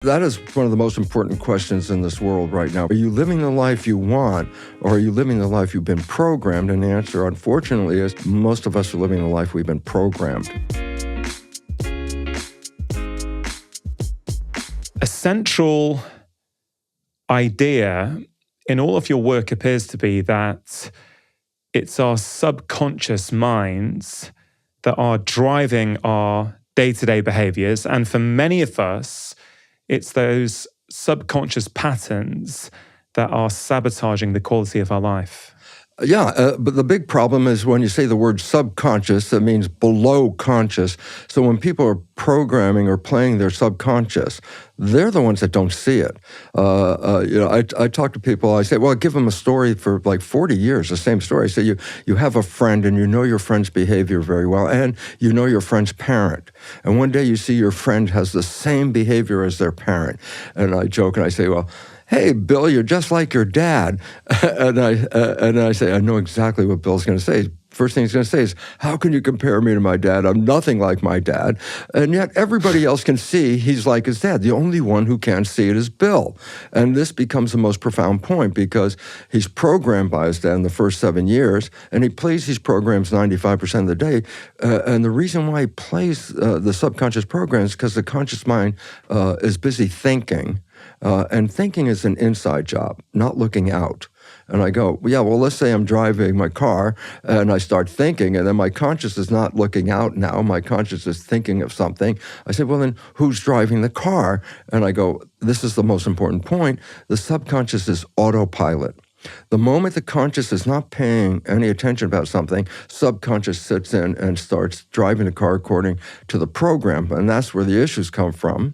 That is one of the most important questions in this world right now. Are you living the life you want, or are you living the life you've been programmed? And the answer, unfortunately, is most of us are living the life we've been programmed. A central idea in all of your work appears to be that it's our subconscious minds that are driving our day-to-day behaviors. And for many of us, it's those subconscious patterns that are sabotaging the quality of our life. Yeah, but the big problem is when you say the word subconscious, that means below conscious. So when people are programming or playing their subconscious, they're the ones that don't see it. I talk to people, I say, well, I give them a story for like 40 years, the same story. I say, you have a friend and you know your friend's behavior very well, and you know your friend's parent. And one day you see your friend has the same behavior as their parent. And I joke and I say, well, hey, Bill, you're just like your dad. And I say, I know exactly what Bill's going to say. First thing he's going to say is, how can you compare me to my dad? I'm nothing like my dad. And yet everybody else can see he's like his dad. The only one who can't see it is Bill. And this becomes the most profound point because he's programmed by his dad in the first 7 years, and he plays these programs 95% of the day. And the reason why he plays the subconscious programs is because the conscious mind is busy thinking. And thinking is an inside job, not looking out. And I go, yeah, well, let's say I'm driving my car and I start thinking, and then my conscious is not looking out now. My conscious is thinking of something. I say, well, then who's driving the car? And I go, this is the most important point. The subconscious is autopilot. The moment the conscious is not paying any attention about something, subconscious sits in and starts driving the car according to the program. And that's where the issues come from.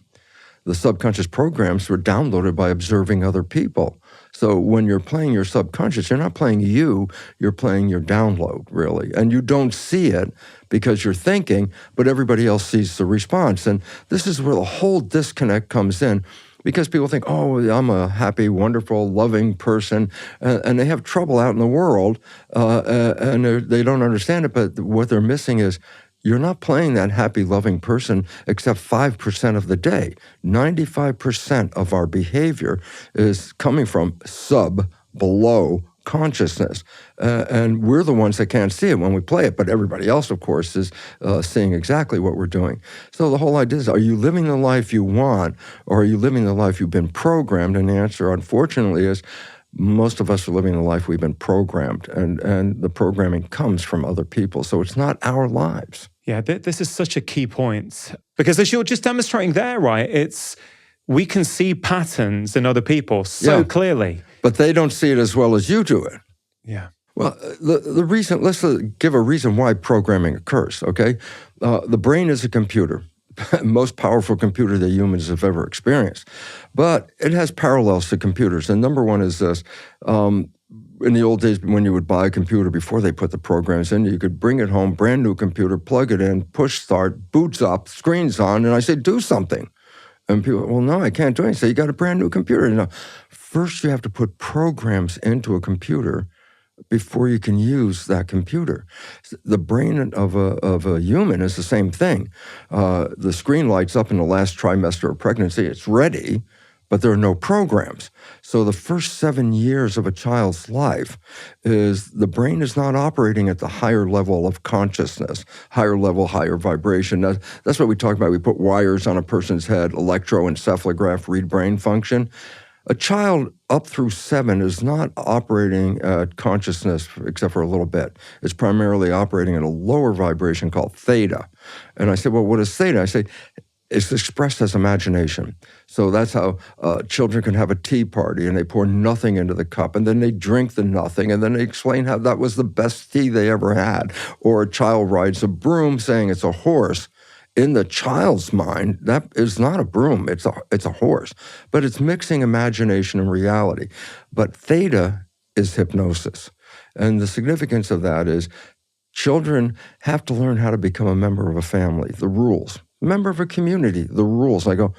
The subconscious programs were downloaded by observing other people. So when you're playing your subconscious, you're not playing you, you're playing your download, really. And you don't see it because you're thinking, but everybody else sees the response. And this is where the whole disconnect comes in, because people think, oh, I'm a happy, wonderful, loving person, and they have trouble out in the world, and they don't understand it, but what they're missing is, you're not playing that happy, loving person except 5% of the day. 95% of our behavior is coming from below consciousness. And we're the ones that can't see it when we play it, but everybody else, of course, is seeing exactly what we're doing. So the whole idea is, are you living the life you want, or are you living the life you've been programmed? And the answer, unfortunately, is most of us are living the life we've been programmed, and the programming comes from other people. So it's not our lives. Yeah, this is such a key point, because as you're just demonstrating there, right, we can see patterns in other people so clearly. But they don't see it as well as you do it. Yeah. Well, the reason, let's give a reason why programming occurs, okay? The brain is a computer. Most powerful computer that humans have ever experienced. But it has parallels to computers. And number one is this. In the old days, when you would buy a computer, before they put the programs in, you could bring it home, brand new computer, plug it in, push start, boots up, screen's on, and I say, do something. And people, well, no, I can't do anything. So you got a brand new computer. No. First, you have to put programs into a computer before you can use that computer. The brain of a human is the same thing. The screen lights up in the last trimester of pregnancy. It's ready, but there are no programs. So the first 7 years of a child's life is the brain is not operating at the higher level of consciousness, higher level, higher vibration. That's what we talk about. We put wires on a person's head, electroencephalograph, read brain function. A child up through 7 is not operating at consciousness except for a little bit. It's primarily operating at a lower vibration called theta. And I said, well, what is theta? I say, it's expressed as imagination. So that's how children can have a tea party and they pour nothing into the cup and then they drink the nothing and then they explain how that was the best tea they ever had. Or a child rides a broom saying it's a horse. In the child's mind, that is not a broom, it's a horse. But it's mixing imagination and reality. But theta is hypnosis. And the significance of that is children have to learn how to become a member of a family, the rules. Member of a community, the rules. I go,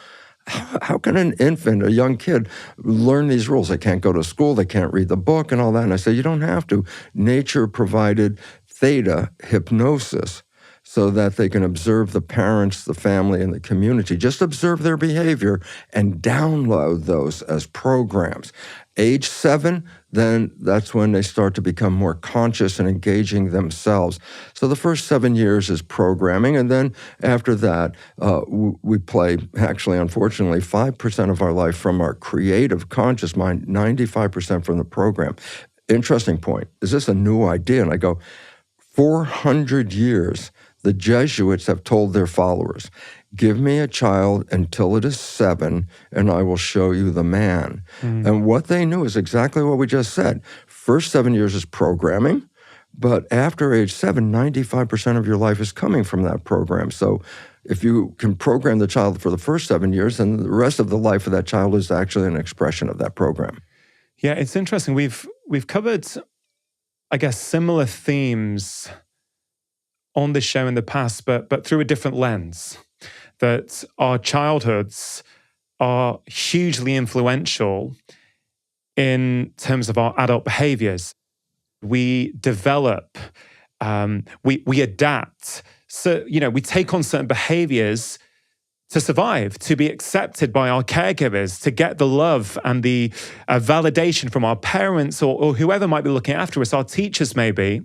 how can an infant, a young kid, learn these rules? They can't go to school, they can't read the book and all that. And I say, you don't have to. Nature provided theta hypnosis so that they can observe the parents, the family, and the community. Just observe their behavior and download those as programs. Age 7, then that's when they start to become more conscious and engaging themselves. So the first 7 years is programming, and then after that, we play, actually, unfortunately, 5% of our life from our creative conscious mind, 95% from the program. Interesting point. Is this a new idea? And I go, 400 years, the Jesuits have told their followers, give me a child until it is 7, and I will show you the man. And what they knew is exactly what we just said. First 7 years is programming, but after age 7, 95% of your life is coming from that program. So if you can program the child for the first 7 years, then the rest of the life of that child is actually an expression of that program. Yeah, it's interesting. We've covered, I guess, similar themes on this show in the past, but through a different lens. That our childhoods are hugely influential in terms of our adult behaviors. We develop, we adapt. So, we take on certain behaviors to survive, to be accepted by our caregivers, to get the love and the validation from our parents or whoever might be looking after us, our teachers maybe.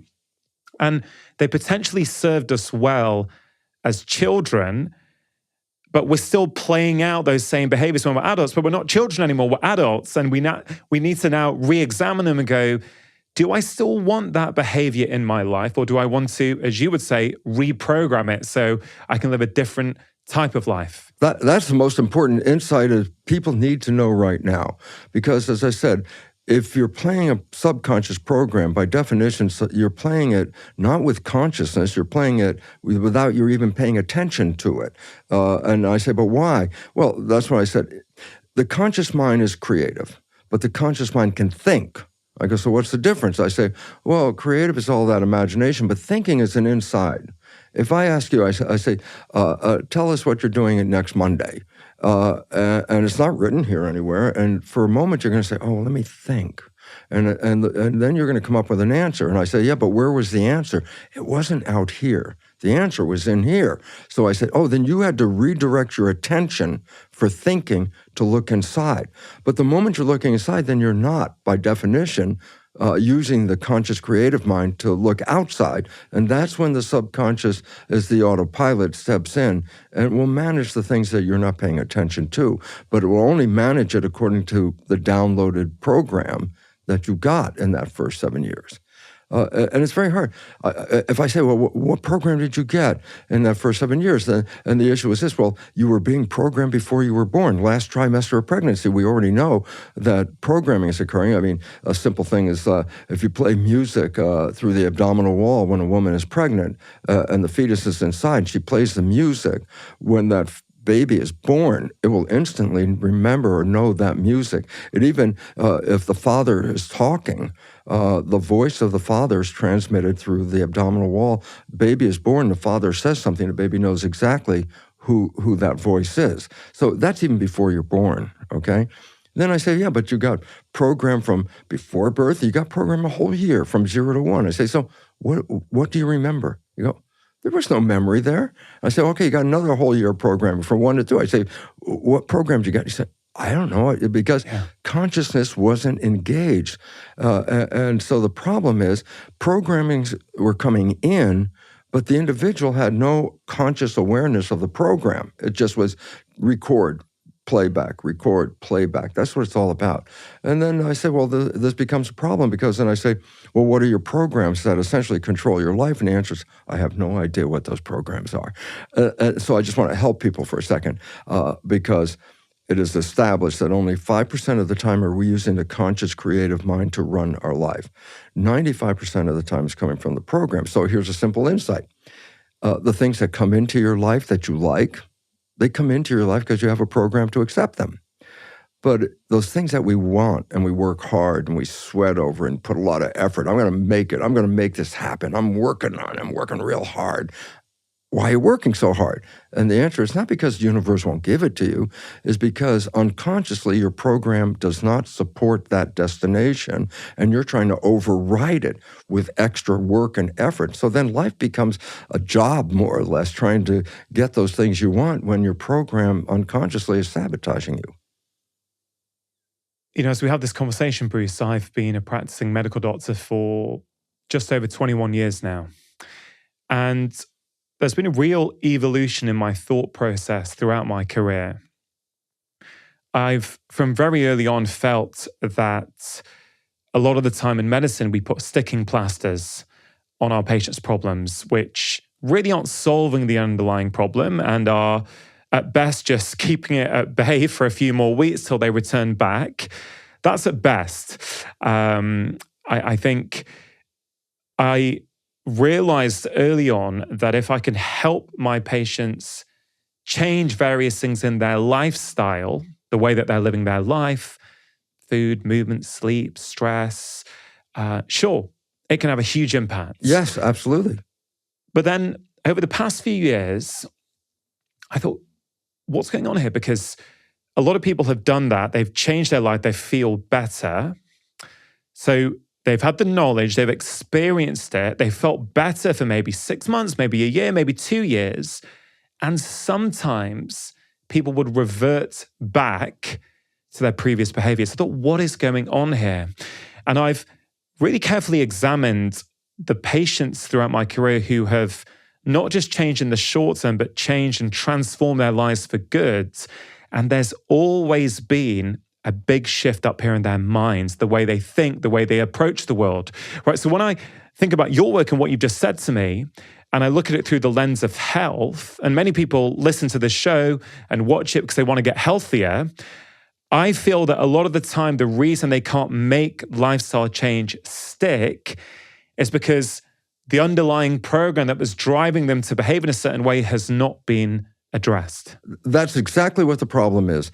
And they potentially served us well as children, but we're still playing out those same behaviors when we're adults, but we're not children anymore, we're adults. And we need to now re-examine them and go, do I still want that behavior in my life? Or do I want to, as you would say, reprogram it so I can live a different type of life? That's the most important insight that people need to know right now. Because as I said, if you're playing a subconscious program, by definition, you're playing it not with consciousness, you're playing it without you even paying attention to it. And I say, but why? Well, that's what I said. The conscious mind is creative, but the conscious mind can think. I go, so what's the difference? I say, well, creative is all that imagination, but thinking is an inside. If I ask you, I say, tell us what you're doing next Monday. And it's not written here anywhere. And for a moment, you're going to say, oh, let me think. And then you're going to come up with an answer. And I say, yeah, but where was the answer? It wasn't out here. The answer was in here. So I said, oh, then you had to redirect your attention for thinking to look inside. But the moment you're looking inside, then you're not, by definition, using the conscious creative mind to look outside. And that's when the subconscious, as the autopilot, steps in and will manage the things that you're not paying attention to. But it will only manage it according to the downloaded program that you got in that first 7 years. And it's very hard. If I say, well, what program did you get in that first 7 years? And the issue is this, well, you were being programmed before you were born. Last trimester of pregnancy, we already know that programming is occurring. I mean, a simple thing is if you play music through the abdominal wall when a woman is pregnant and the fetus is inside, she plays the music. When that baby is born, it will instantly remember or know that music. It even, if the father is talking, the voice of the father is transmitted through the abdominal wall. Baby is born, the father says something, the baby knows exactly who that voice is. So that's even before you're born, okay? Then I say, yeah, but you got programmed from before birth, you got programmed a whole year from 0 to 1. I say, so what do you remember? You go, there was no memory there. I say, okay, you got another whole year of programming from 1 to 2. I say, what program did you get? He said, I don't know, because consciousness wasn't engaged. And so the problem is programmings were coming in, but the individual had no conscious awareness of the program. It just was record, playback, record, playback. That's what it's all about. And then I say, well, this becomes a problem because then I say, well, what are your programs that essentially control your life? And the answer is, I have no idea what those programs are. So I just want to help people for a second because it is established that only 5% of the time are we using the conscious creative mind to run our life. 95% of the time is coming from the program. So here's a simple insight. The things that come into your life that you like, they come into your life because you have a program to accept them. But those things that we want and we work hard and we sweat over and put a lot of effort, I'm going to make it. I'm going to make this happen. I'm working on it. I'm working real hard. why are you working so hard? And the answer is not because the universe won't give it to you, is because unconsciously your program does not support that destination and you're trying to override it with extra work and effort. So then life becomes a job, more or less, trying to get those things you want when your program unconsciously is sabotaging you. You know, as we have this conversation, Bruce, I've been a practicing medical doctor for just over 21 years now. And there's been a real evolution in my thought process throughout my career. I've, from very early on, felt that a lot of the time in medicine, we put sticking plasters on our patients' problems, which really aren't solving the underlying problem and are at best just keeping it at bay for a few more weeks till they return back. That's at best. I think I realized early on that if I can help my patients change various things in their lifestyle, the way that they're living their life, food, movement, sleep, stress, sure, it can have a huge impact. Yes, absolutely. But then over the past few years, I thought, what's going on here? Because a lot of people have done that. They've changed their life. They feel better. So they've had the knowledge. They've experienced it. They felt better for maybe 6 months, maybe a year, maybe 2 years. And sometimes people would revert back to their previous behaviors. I thought, what is going on here? And I've really carefully examined the patients throughout my career who have not just changed in the short term, but changed and transformed their lives for good. And there's always been a big shift up here in their minds, the way they think, the way they approach the world, right? So when I think about your work and what you've just said to me, and I look at it through the lens of health, and many people listen to this show and watch it because they want to get healthier, I feel that a lot of the time, the reason they can't make lifestyle change stick is because the underlying program that was driving them to behave in a certain way has not been addressed. That's exactly what the problem is.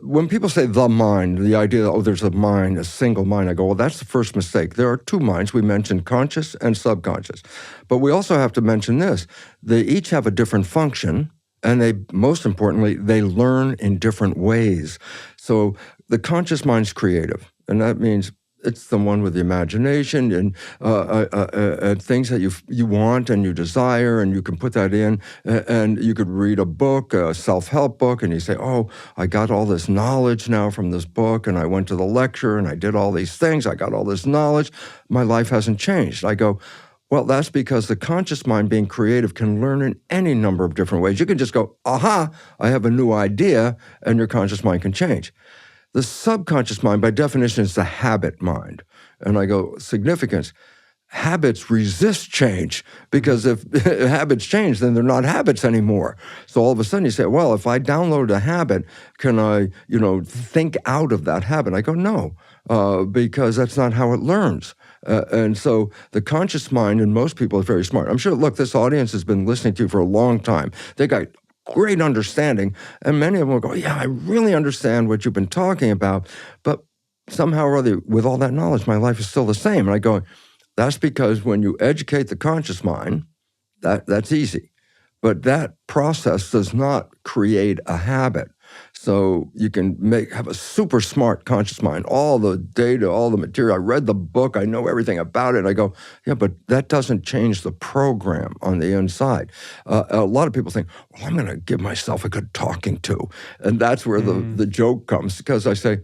When people say the mind, the idea that, there's a mind, a single mind, I go, well, that's the first mistake. There are two minds. We mentioned conscious and subconscious. But we also have to mention this. They each have a different function, and they, most importantly, they learn in different ways. So the conscious mind's creative, and that means it's the one with the imagination and things that you want and you desire, and you can put that in. And you could read a book, a self-help book, and you say, oh, I got all this knowledge now from this book, and I went to the lecture, and I did all these things. I got all this knowledge. My life hasn't changed. I go, well, that's because the conscious mind, being creative, can learn in any number of different ways. You can just go, aha, I have a new idea, and your conscious mind can change. The subconscious mind, by definition, is the habit mind. And I go, significance. Habits resist change, because if habits change, then they're not habits anymore. So all of a sudden you say, well, if I download a habit, can I, think out of that habit? I go, no, because that's not how it learns. And so the conscious mind, and most people are very smart. I'm sure, look, this audience has been listening to you for a long time. They got great understanding, and many of them will go, yeah, I really understand what you've been talking about, but somehow or other, with all that knowledge, my life is still the same. And I go, that's because when you educate the conscious mind, that's easy. But that process does not create a habit. So you can have a super smart conscious mind, all the data, all the material. I read the book, I know everything about it. I go, yeah, but that doesn't change the program on the inside. A lot of people think, well, I'm going to give myself a good talking to. And that's where the joke comes, because I say,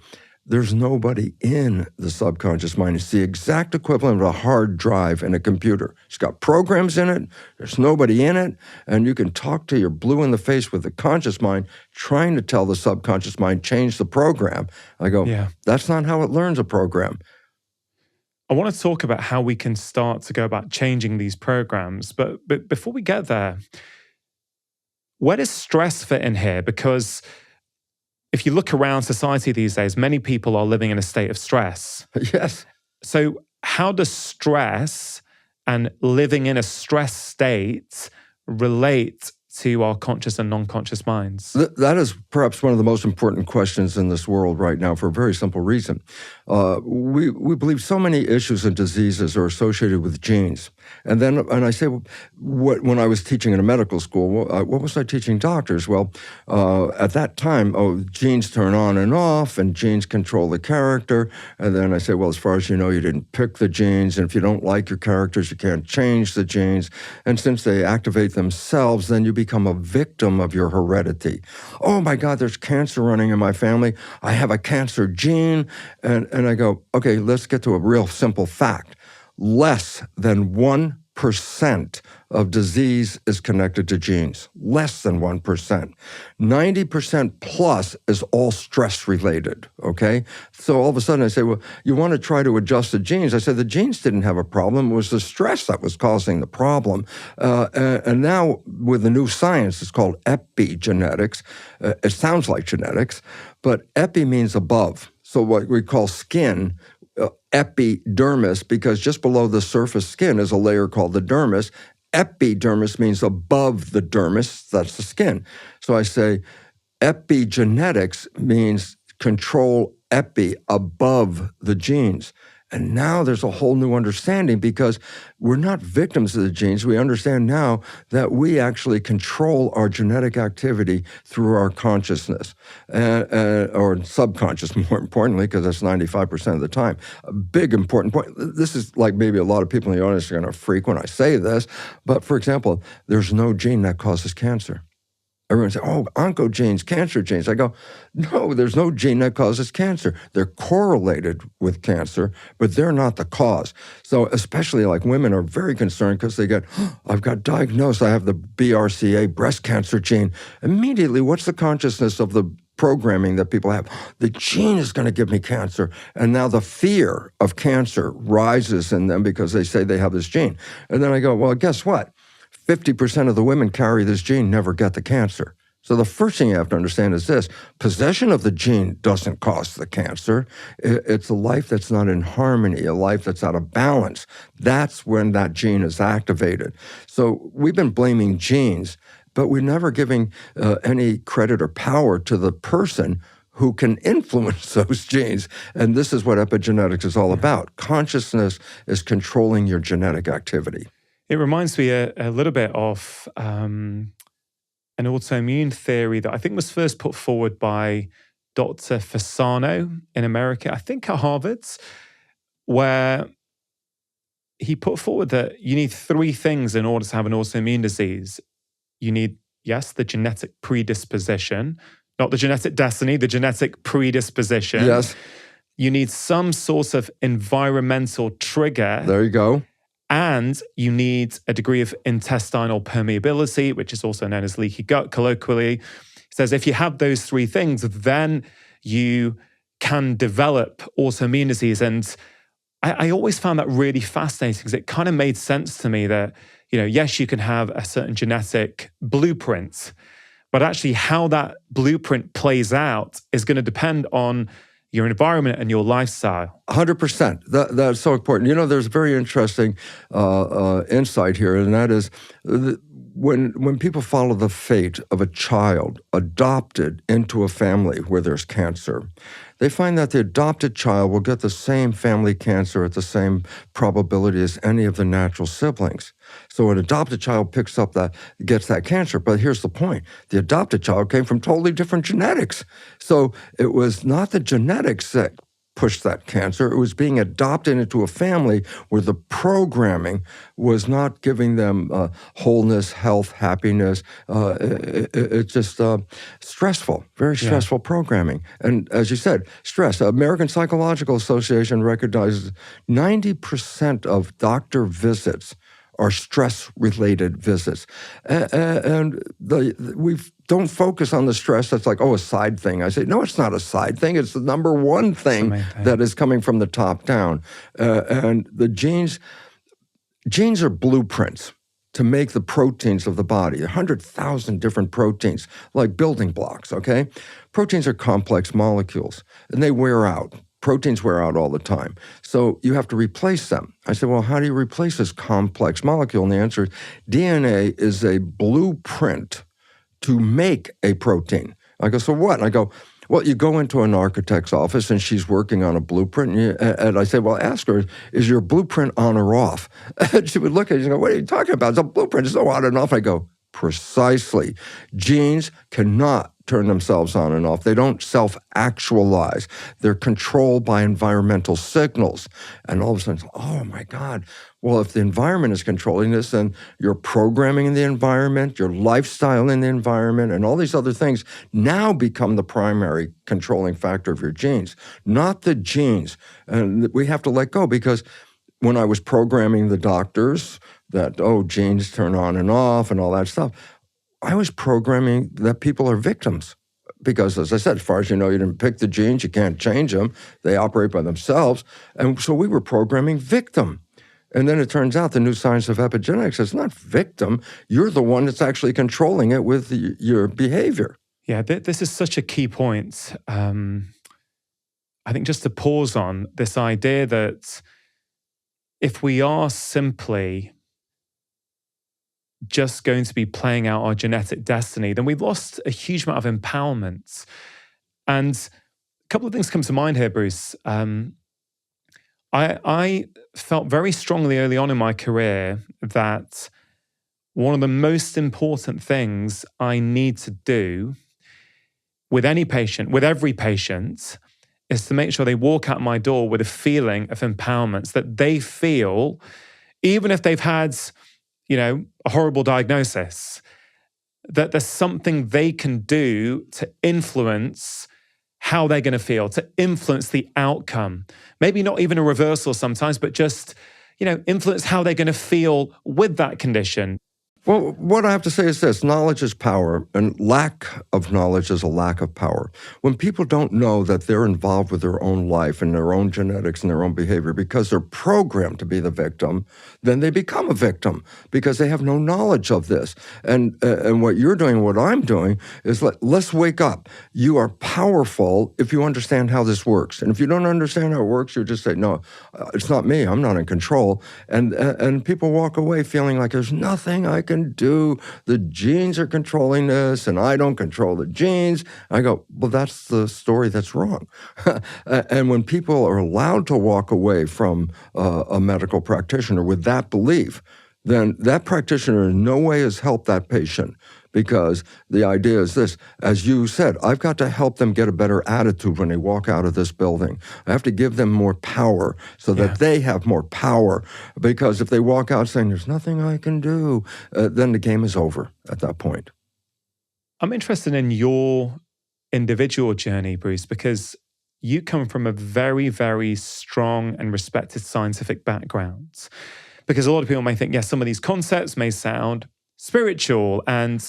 there's nobody in the subconscious mind. It's the exact equivalent of a hard drive in a computer. It's got programs in it. There's nobody in it. And you can talk till you're blue in the face with the conscious mind, trying to tell the subconscious mind, change the program. I go, that's not how it learns a program. I want to talk about how we can start to go about changing these programs. But before we get there, where does stress fit in here? Because if you look around society these days, many people are living in a state of stress. Yes. So how does stress and living in a stress state relate to our conscious and non-conscious minds? That is perhaps one of the most important questions in this world right now for a very simple reason. We believe so many issues and diseases are associated with genes. And I say, when I was teaching in a medical school, what was I teaching doctors? Well, at that time, genes turn on and off, and genes control the character. And then I say, well, as far as you know, you didn't pick the genes, and if you don't like your characters, you can't change the genes. And since they activate themselves, then you become a victim of your heredity. Oh my God, there's cancer running in my family. I have a cancer gene. And I go, okay, let's get to a real simple fact. Less than 1% of disease is connected to genes. Less than 1%. 90% plus is all stress related, okay? So all of a sudden I say, well, you want to try to adjust the genes. I said the genes didn't have a problem. It was the stress that was causing the problem. And now with the new science, it's called epigenetics. It sounds like genetics, but epi means above. So what we call skin, epidermis, because just below the surface skin is a layer called the dermis. Epidermis means above the dermis, that's the skin. So I say epigenetics means control epi, above the genes. And now there's a whole new understanding because we're not victims of the genes. We understand now that we actually control our genetic activity through our consciousness, or subconscious, more importantly, because that's 95% of the time. A big important point. This is like maybe a lot of people in the audience are going to freak when I say this, but for example, there's no gene that causes cancer. Everyone says, oh, oncogenes, cancer genes. I go, no, there's no gene that causes cancer. They're correlated with cancer, but they're not the cause. So especially like women are very concerned because they get, I've got diagnosed, I have the BRCA, breast cancer gene. Immediately, what's the consciousness of the programming that people have? The gene is going to give me cancer. And now the fear of cancer rises in them because they say they have this gene. And then I go, well, guess what? 50% of the women carry this gene, never get the cancer. So the first thing you have to understand is this: possession of the gene doesn't cause the cancer. It's a life that's not in harmony, a life that's out of balance. That's when that gene is activated. So we've been blaming genes, but we're never giving any credit or power to the person who can influence those genes. And this is what epigenetics is all about. Consciousness is controlling your genetic activity. It reminds me a little bit of an autoimmune theory that I think was first put forward by Dr. Fasano in America, I think at Harvard, where he put forward that you need three things in order to have an autoimmune disease. You need, yes, the genetic predisposition, not the genetic destiny, the genetic predisposition. Yes. You need some sort of environmental trigger. There you go. And you need a degree of intestinal permeability, which is also known as leaky gut colloquially. It says if you have those three things, then you can develop autoimmune disease. And I always found that really fascinating because it kind of made sense to me that, yes, you can have a certain genetic blueprint, but actually how that blueprint plays out is going to depend on your environment and your lifestyle. 100%. That's so important. There's a very interesting insight here, and that is when people follow the fate of a child adopted into a family where there's cancer, they find that the adopted child will get the same family cancer at the same probability as any of the natural siblings. So an adopted child gets that cancer. But here's the point. The adopted child came from totally different genetics. So it was not the genetics that pushed that cancer. It was being adopted into a family where the programming was not giving them wholeness, health, happiness. It's just stressful, very stressful programming. And as you said, stress. American Psychological Association recognizes 90% of doctor visits are stress-related visits. And we don't focus on the stress that's like, a side thing. I say, no, it's not a side thing. It's the number one thing that is coming from the top down. And the genes are blueprints to make the proteins of the body, 100,000 different proteins, like building blocks, okay? Proteins are complex molecules, and they wear out. proteins wear out all the time. So you have to replace them. I said, well, how do you replace this complex molecule? And the answer is DNA is a blueprint to make a protein. I go, so what? And I go, well, you go into an architect's office and she's working on a blueprint. And I say, well, ask her, is your blueprint on or off? And she would look at it and go, what are you talking about? It's a blueprint. It's no on and off. I go, precisely. Genes cannot turn themselves on and off. They don't self-actualize. They're controlled by environmental signals. And all of a sudden, oh my God, well, if the environment is controlling this, then you're programming in the environment, your lifestyle in the environment, and all these other things now become the primary controlling factor of your genes, not the genes. And we have to let go, because when I was programming the doctors that, genes turn on and off and all that stuff, I was programming that people are victims. Because, as I said, as far as you know, you didn't pick the genes, you can't change them, they operate by themselves. And so we were programming victim. And then it turns out the new science of epigenetics is not victim, you're the one that's actually controlling it with your behavior. Yeah, this is such a key point. I think just to pause on this idea that if we are simply just going to be playing out our genetic destiny, then we've lost a huge amount of empowerment. And a couple of things come to mind here, Bruce. I felt very strongly early on in my career that one of the most important things I need to do with any patient, with every patient, is to make sure they walk out my door with a feeling of empowerment, so that they feel, even if they've had, a horrible diagnosis, that there's something they can do to influence how they're going to feel, to influence the outcome. Maybe not even a reversal sometimes, but just, influence how they're going to feel with that condition. Well, what I have to say is this: knowledge is power, and lack of knowledge is a lack of power. When people don't know that they're involved with their own life and their own genetics and their own behavior because they're programmed to be the victim, then they become a victim because they have no knowledge of this. And what you're doing, what I'm doing, is let's wake up. You are powerful if you understand how this works. And if you don't understand how it works, you just say, no, it's not me. I'm not in control. And people walk away feeling like there's nothing I can do. The genes are controlling this, and I don't control the genes. I go, well, that's the story that's wrong. And when people are allowed to walk away from a medical practitioner with that belief, then that practitioner in no way has helped that patient. Because the idea is this: as you said, I've got to help them get a better attitude when they walk out of this building. I have to give them more power so that they have more power. Because if they walk out saying, there's nothing I can do, then the game is over at that point. I'm interested in your individual journey, Bruce, because you come from a very, very strong and respected scientific background. Because a lot of people may think, yes, some of these concepts may sound spiritual. And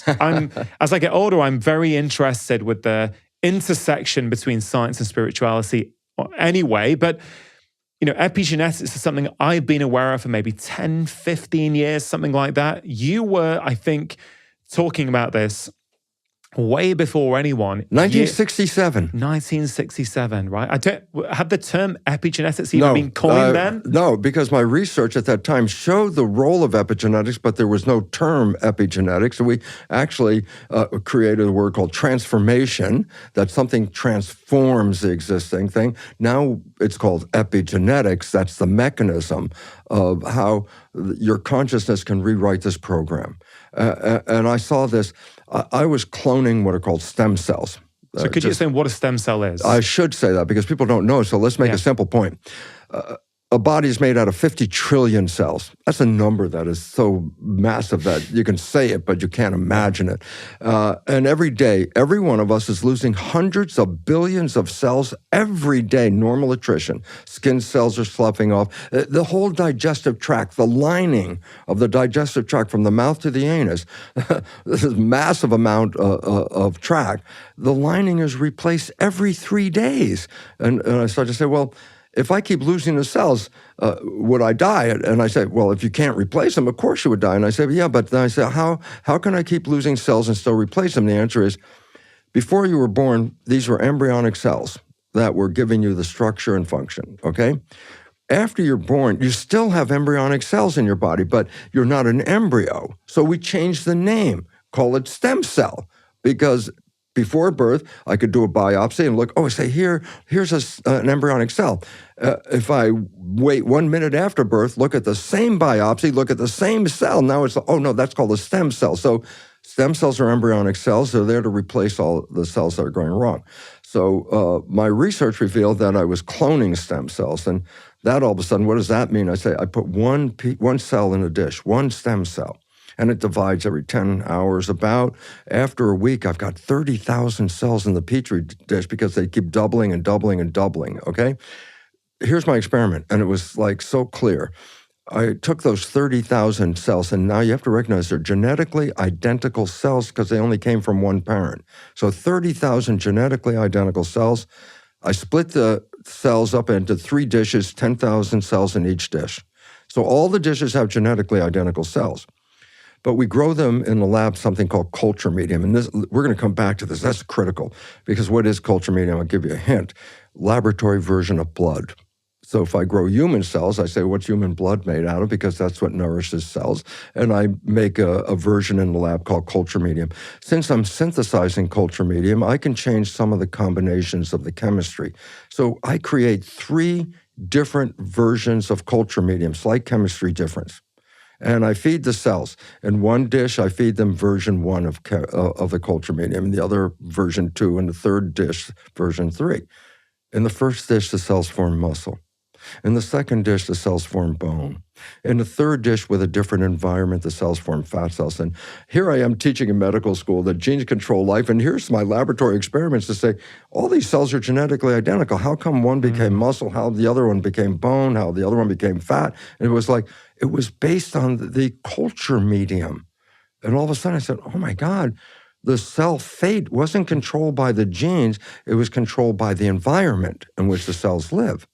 as I get older, I'm very interested with the intersection between science and spirituality anyway. But, epigenetics is something I've been aware of for maybe 10, 15 years, something like that. You were, I think, talking about this way before anyone. 1967. 1967, right? I don't have the term epigenetics even been coined then? No, because my research at that time showed the role of epigenetics, but there was no term epigenetics. So we actually created a word called transformation, that something transforms the existing thing. Now it's called epigenetics. That's the mechanism of how your consciousness can rewrite this program. And I saw this. I was cloning what are called stem cells. So could you explain what a stem cell is? I should say that because people don't know. So let's make a simple point. A body is made out of 50 trillion cells. That's a number that is so massive that you can say it, but you can't imagine it. And every day, every one of us is losing hundreds of billions of cells every day, normal attrition. Skin cells are sloughing off. The whole digestive tract, the lining of the digestive tract from the mouth to the anus, this is massive amount of tract. The lining is replaced every 3 days. And I started to say, well, if I keep losing the cells, would I die? And I say, well, if you can't replace them, of course you would die. And I say, yeah, but then I say, how can I keep losing cells and still replace them? The answer is, before you were born, these were embryonic cells. that were giving you the structure and function, okay? After you're born, you still have embryonic cells in your body, but you're not an embryo. So we changed the name, call it stem cell, because before birth, I could do a biopsy and look, say, here's an embryonic cell. If I wait 1 minute after birth, look at the same biopsy, look at the same cell, now it's, no, that's called a stem cell. So stem cells are embryonic cells. They're there to replace all the cells that are going wrong. So my research revealed that I was cloning stem cells. And that all of a sudden, what does that mean? I say I put one cell in a dish, one stem cell, and it divides every 10 hours. About after a week, I've got 30,000 cells in the Petri dish because they keep doubling and doubling and doubling, okay? Here's my experiment, and it was like so clear. I took those 30,000 cells, and now you have to recognize they're genetically identical cells because they only came from one parent. So 30,000 genetically identical cells. I split the cells up into 3 dishes, 10,000 cells in each dish. So all the dishes have genetically identical cells. But we grow them in the lab, something called culture medium. And this, we're going to come back to this. That's critical. Because what is culture medium? I'll give you a hint. Laboratory version of blood. So if I grow human cells, I say, what's human blood made out of? Because that's what nourishes cells. And I make a version in the lab called culture medium. Since I'm synthesizing culture medium, I can change some of the combinations of the chemistry. So I create 3 different versions of culture medium, slight chemistry difference. And I feed the cells. In one dish, I feed them version 1 of the culture medium, in the other version 2, and the third dish, version 3. In the first dish, the cells form muscle. In the second dish, the cells form bone. In the third dish, with a different environment, the cells form fat cells. And here I am teaching in medical school that genes control life, and here's my laboratory experiments to say, all these cells are genetically identical. How come one became muscle, how the other one became bone, how the other one became fat? And it was based on the culture medium. And all of a sudden I said, oh my God, the cell fate wasn't controlled by the genes, it was controlled by the environment in which the cells live.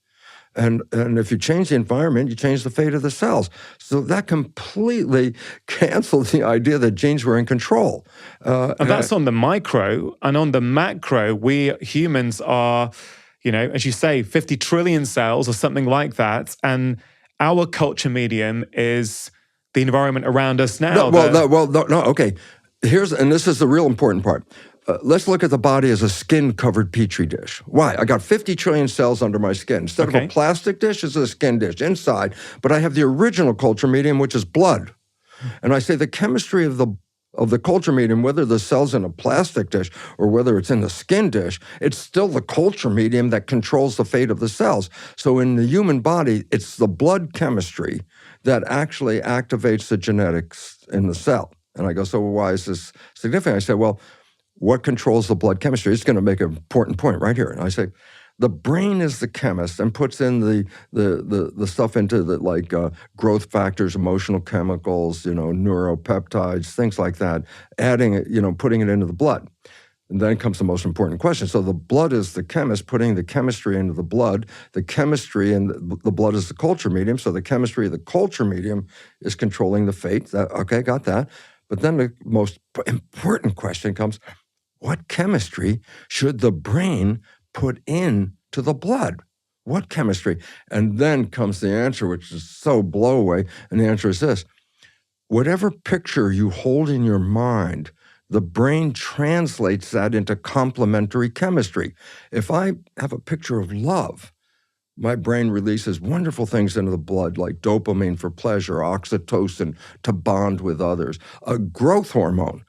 And if you change the environment, you change the fate of the cells. So that completely canceled the idea that genes were in control. And that's on the micro. And on the macro, we humans are, as you say, 50 trillion cells or something like that. And our culture medium is the environment around us now. Okay. This is the real important part. Let's look at the body as a skin-covered Petri dish. Why? I got 50 trillion cells under my skin. Instead of a plastic dish, it's a skin dish inside. But I have the original culture medium, which is blood. And I say the chemistry of the culture medium, whether the cell's in a plastic dish or whether it's in the skin dish, it's still the culture medium that controls the fate of the cells. So in the human body, it's the blood chemistry that actually activates the genetics in the cell. And I go, so why is this significant? I say, well, what controls the blood chemistry? It's going to make an important point right here. And I say, the brain is the chemist and puts in the stuff into the growth factors, emotional chemicals, neuropeptides, things like that, adding it, putting it into the blood. And then comes the most important question. So the blood is the chemist putting the chemistry into the blood. The chemistry in the blood is the culture medium. So the chemistry of the culture medium is controlling the fate. Okay, got that. But then the most important question comes, what chemistry should the brain put into the blood? What chemistry? And then comes the answer, which is so blow away. And the answer is this. Whatever picture you hold in your mind, the brain translates that into complementary chemistry. If I have a picture of love, my brain releases wonderful things into the blood, like dopamine for pleasure, oxytocin to bond with others, a growth hormone.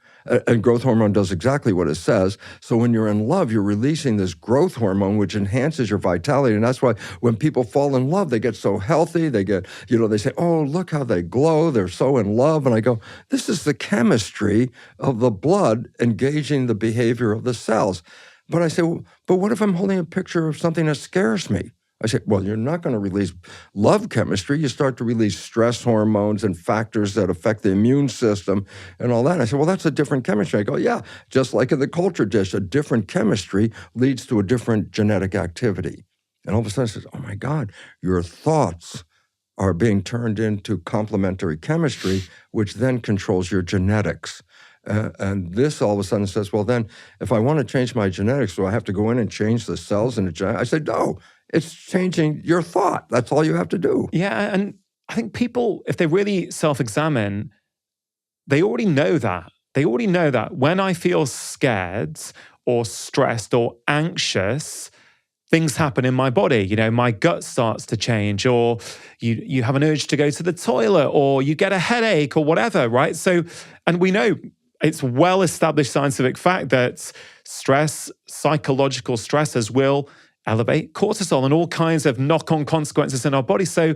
And growth hormone does exactly what it says. So when you're in love, you're releasing this growth hormone, which enhances your vitality. And that's why when people fall in love, they get so healthy. They get, they say, oh, look how they glow. They're so in love. And I go, this is the chemistry of the blood engaging the behavior of the cells. But I say, well, but what if I'm holding a picture of something that scares me? I say, well, you're not going to release love chemistry. You start to release stress hormones and factors that affect the immune system and all that. And I said, well, that's a different chemistry. I go, yeah, just like in the culture dish, a different chemistry leads to a different genetic activity. And all of a sudden I said, oh my God, your thoughts are being turned into complementary chemistry, which then controls your genetics. And this all of a sudden says, well, then if I want to change my genetics, do I have to go in and change the cells in the genetics? I said, no, it's changing your thought. That's all you have to do. Yeah, and I think people, if they really self-examine, they already know that. They already know that when I feel scared or stressed or anxious, things happen in my body. You know, my gut starts to change, or you have an urge to go to the toilet, or you get a headache or whatever, right? So, and we know it's well-established scientific fact that stress, psychological stresses will elevate cortisol and all kinds of knock-on consequences in our body. So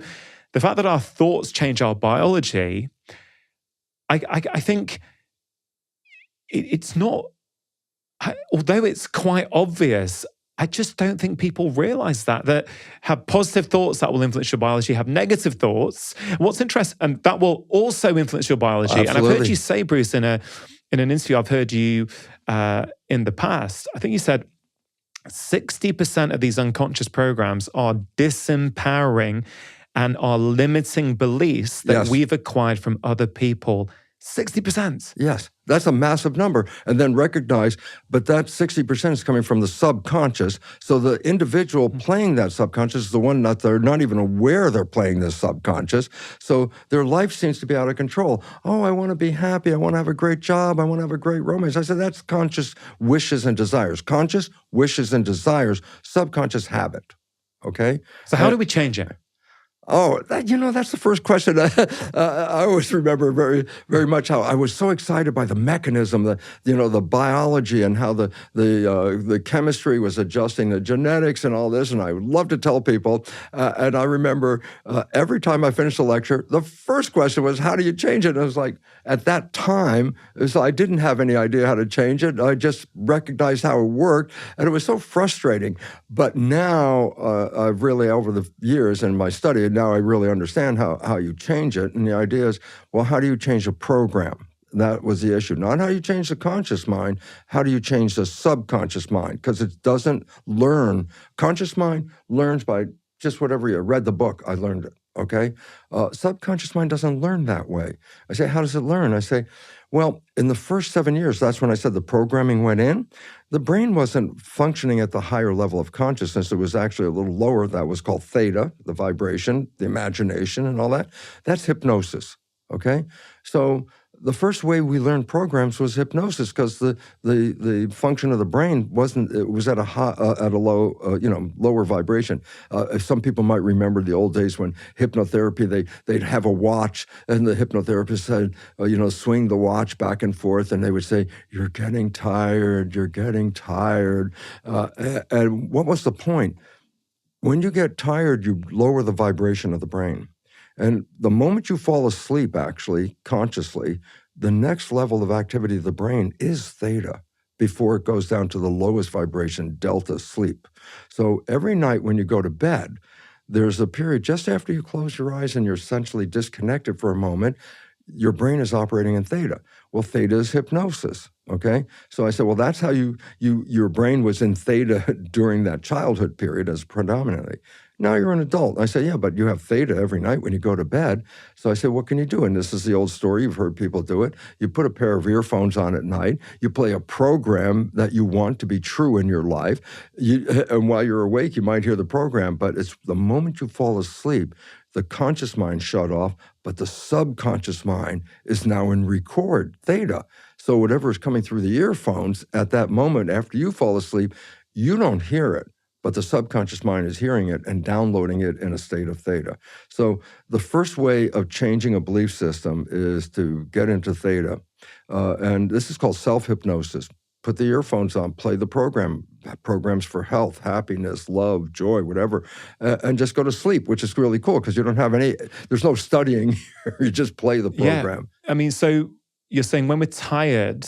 the fact that our thoughts change our biology, I think it's not, although it's quite obvious, I just don't think people realize that have positive thoughts that will influence your biology, have negative thoughts. What's interesting, and that will also influence your biology. Absolutely. And I've heard you say, Bruce, in an interview I've heard you in the past, I think you said 60% of these unconscious programs are disempowering and are limiting beliefs that Yes. we've acquired from other people. 60%. Yes, that's a massive number. And then recognize, but that 60% is coming from the subconscious. So the individual playing that subconscious is the one that they're not even aware they're playing this subconscious. So their life seems to be out of control. Oh, I want to be happy. I want to have a great job. I want to have a great romance. I said, that's conscious wishes and desires. Conscious wishes and desires, subconscious habit. Okay? So how do we change it? Oh, that's the first question. I always remember very, very much how I was so excited by the mechanism, the biology, and how the chemistry was adjusting, the genetics and all this. And I would love to tell people. And I remember every time I finished a lecture, the first question was, "How do you change it?" And I was like, at that time, I didn't have any idea how to change it. I just recognized how it worked, and it was so frustrating. But now, I've really, over the years in my study, now I really understand how you change it. And the idea is, well, how do you change a program? That was the issue. Not how you change the conscious mind, how do you change the subconscious mind? Because it doesn't learn. Conscious mind learns by just whatever you read the book, I learned it, okay? Subconscious mind doesn't learn that way. I say, how does it learn? I say, well, in the first 7 years, that's when I said the programming went in. The brain wasn't functioning at the higher level of consciousness. It was actually a little lower. That was called theta, the vibration, the imagination, and all that. That's hypnosis, okay? So the first way we learned programs was hypnosis, because the function of the brain was at a lower vibration. Some people might remember the old days when hypnotherapy, they'd have a watch, and the hypnotherapist said, swing the watch back and forth, and they would say, "You're getting tired, you're getting tired." And what was the point? When you get tired, you lower the vibration of the brain. And the moment you fall asleep, actually, consciously, the next level of activity of the brain is theta before it goes down to the lowest vibration, delta, sleep. So every night when you go to bed, there's a period just after you close your eyes and you're essentially disconnected for a moment, your brain is operating in theta. Well, theta is hypnosis, okay? So I said, well, that's how your brain was in theta during that childhood period as predominantly. Now you're an adult. I say, yeah, but you have theta every night when you go to bed. So I said, what can you do? And this is the old story. You've heard people do it. You put a pair of earphones on at night. You play a program that you want to be true in your life. And while you're awake, you might hear the program. But it's the moment you fall asleep, the conscious mind shut off, but the subconscious mind is now in record, theta. So whatever is coming through the earphones at that moment after you fall asleep, you don't hear it, but the subconscious mind is hearing it and downloading it in a state of theta. So the first way of changing a belief system is to get into theta. And this is called self-hypnosis. Put the earphones on, play the programs for health, happiness, love, joy, whatever, and just go to sleep, which is really cool because you don't have there's no studying here. You just play the program. Yeah. I mean, so you're saying when we're tired,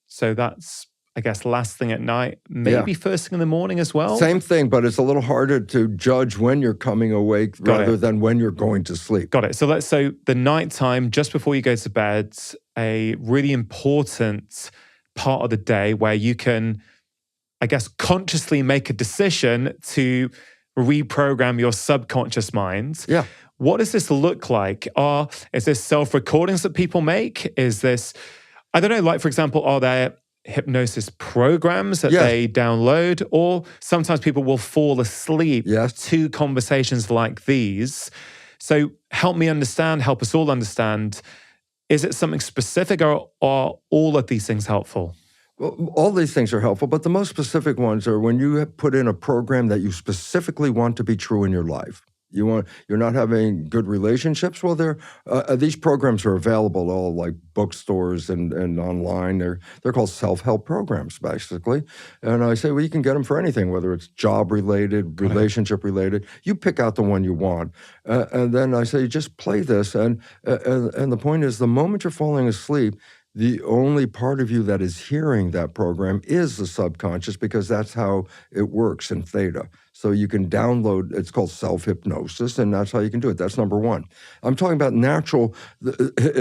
so that's, I guess, last thing at night, maybe first thing in the morning as well? Same thing, but it's a little harder to judge when you're coming awake rather than when you're going to sleep. Got it. So the nighttime, just before you go to bed, a really important part of the day where you can, I guess, consciously make a decision to reprogram your subconscious mind. Yeah. What does this look like? Is this self-recordings that people make? Is this I don't know, like, for example, are there hypnosis programs that Yes. they download? Or sometimes people will fall asleep Yes. to conversations like these. So help me understand, help us all understand, is it something specific, or are all of these things helpful? Well, all these things are helpful, but the most specific ones are when you have put in a program that you specifically want to be true in your life. You're not having good relationships. Well, these programs are available all like bookstores and online. They're called self-help programs, basically. And I say, well, you can get them for anything, whether it's job related, relationship related. You pick out the one you want, and then I say, just play this. And the point is, the moment you're falling asleep, the only part of you that is hearing that program is the subconscious, because that's how it works in theta. So you can download, it's called self-hypnosis, and that's how you can do it. That's number one. I'm talking about in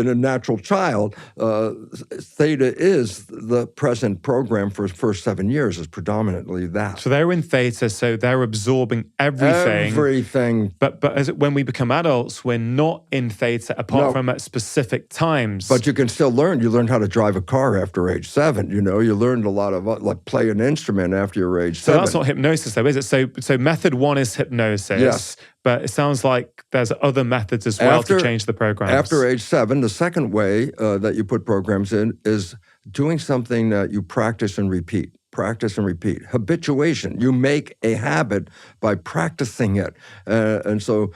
a natural child, theta is the present program for the first 7 years, is predominantly that. So they're in theta, so they're absorbing everything. Everything. But when we become adults, we're not in theta apart from at specific times. But you can still learn. You learn how to drive a car after age 7. You learned a lot of, like, play an instrument after your age 7. So that's not hypnosis, though, is it? So method 1 is hypnosis. Yes. But it sounds like there's other methods as well to change the programs. After age 7, the second way that you put programs in is doing something that you practice and repeat. Practice and repeat. Habituation. You make a habit by practicing it. And so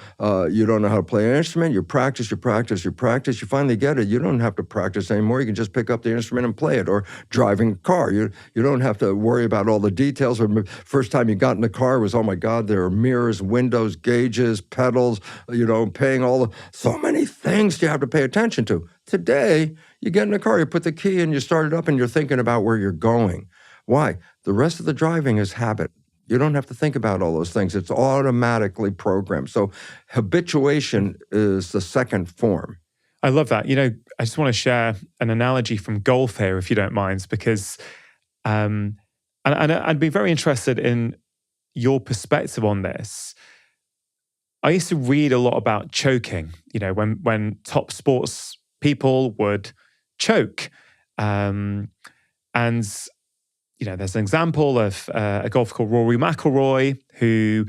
you don't know how to play an instrument. You practice, you practice, you practice. You finally get it. You don't have to practice anymore. You can just pick up the instrument and play it. Or driving a car. You don't have to worry about all the details. First time you got in the car was, oh my God, there are mirrors, windows, gauges, pedals, paying so many things you have to pay attention to. Today, you get in the car, you put the key in, you start it up, and you're thinking about where you're going. Why? The rest of the driving is habit. You don't have to think about all those things. It's automatically programmed. So habituation is the second form. I love that. I just want to share an analogy from golf here, if you don't mind, because and I'd be very interested in your perspective on this. I used to read a lot about choking, when top sports people would choke. And there's an example of a golfer called Rory McIlroy, who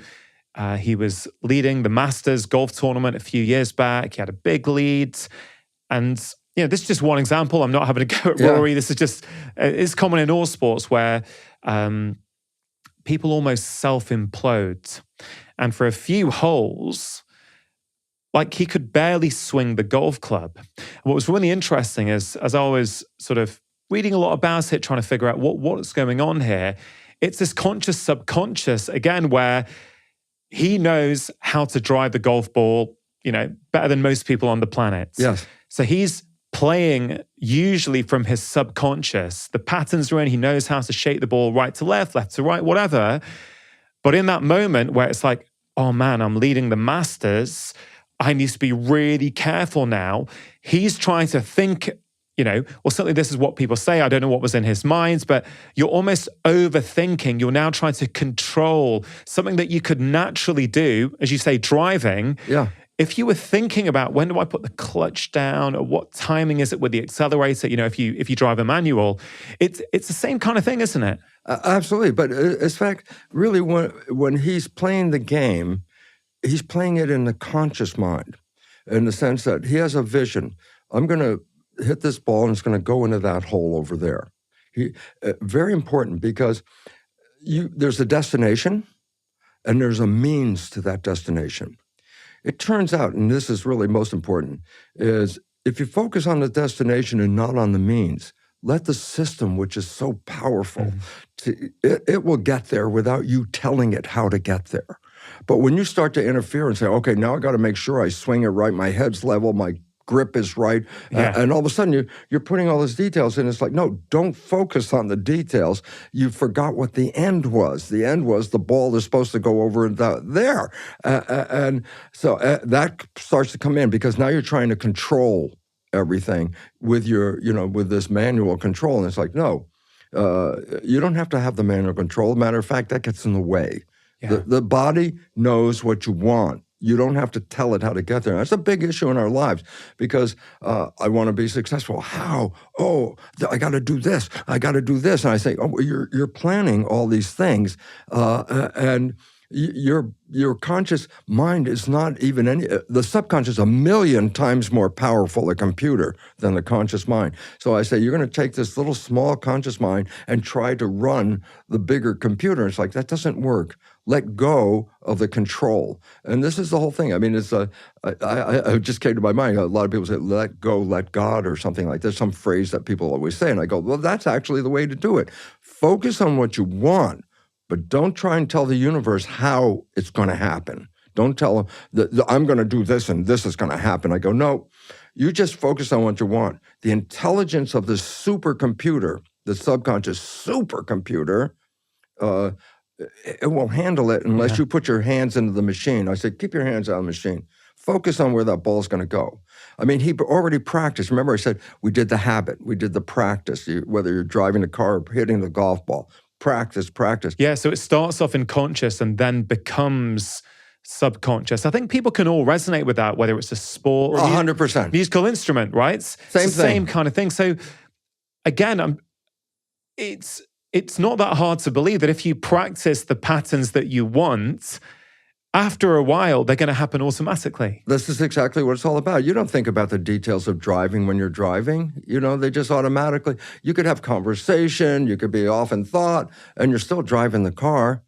he was leading the Masters golf tournament a few years back. He had a big lead. And, this is just one example. I'm not having a go at Rory. This is just, it's common in all sports where people almost self-implode. And for a few holes, like, he could barely swing the golf club. And what was really interesting is, as I was sort of reading a lot about it, trying to figure out what's going on here, it's this conscious subconscious, again, where he knows how to drive the golf ball, better than most people on the planet. Yes. So he's playing usually from his subconscious. The patterns are in, he knows how to shape the ball right to left to right, whatever. But in that moment where it's like, oh man, I'm leading the Masters, I need to be really careful now. He's trying to think, well, certainly this is what people say. I don't know what was in his mind, but you're almost overthinking. You're now trying to control something that you could naturally do, as you say, driving. Yeah. If you were thinking about, when do I put the clutch down, or what timing is it with the accelerator? If you drive a manual, it's the same kind of thing, isn't it? Absolutely. But in fact, really, when he's playing the game, he's playing it in the conscious mind, in the sense that he has a vision. I'm going to hit this ball and it's going to go into that hole over there. Very important, because there's a destination and there's a means to that destination. It turns out, and this is really most important, is if you focus on the destination and not on the means, let the system, which is so powerful, it will get there without you telling it how to get there. But when you start to interfere and say, okay, now I got to make sure I swing it right, my head's level, my grip is right, and all of a sudden you're putting all these details in. It's like, no, don't focus on the details. You forgot what the end was. The end was the ball is supposed to go over there. And so that starts to come in, because now you're trying to control everything with with this manual control. And it's like, no, you don't have to have the manual control. Matter of fact, that gets in the way. Yeah. The body knows what you want. You don't have to tell it how to get there. That's a big issue in our lives because I want to be successful. How? Oh, I got to do this. I got to do this. And I say, oh, you're planning all these things, and your conscious mind is not even the subconscious is 1,000,000 times more powerful a computer than the conscious mind. So I say, you're going to take this little small conscious mind and try to run the bigger computer. It's like, that doesn't work. Let go of the control. And this is the whole thing. I mean, it's I just came to my mind. A lot of people say, let go, let God, or something like this, some phrase that people always say. And I go, well, that's actually the way to do it. Focus on what you want, but don't try and tell the universe how it's going to happen. Don't tell them that I'm going to do this and this is going to happen. I go, no, you just focus on what you want. The intelligence of this supercomputer, the subconscious supercomputer, it won't handle it unless you put your hands into the machine. I said, keep your hands out of the machine. Focus on where that ball's going to go. I mean, he already practiced. Remember, I said, we did the habit. We did the practice. Whether you're driving a car or hitting the golf ball. Practice. Yeah, so it starts off in conscious and then becomes subconscious. I think people can all resonate with that, whether it's a sport or 100%. musical instrument, right? Same kind of thing. So again, it's not that hard to believe that if you practice the patterns that you want, after a while, they're going to happen automatically. This is exactly what it's all about. You don't think about the details of driving when you're driving. They just automatically, you could have conversation, you could be off in thought, and you're still driving the car.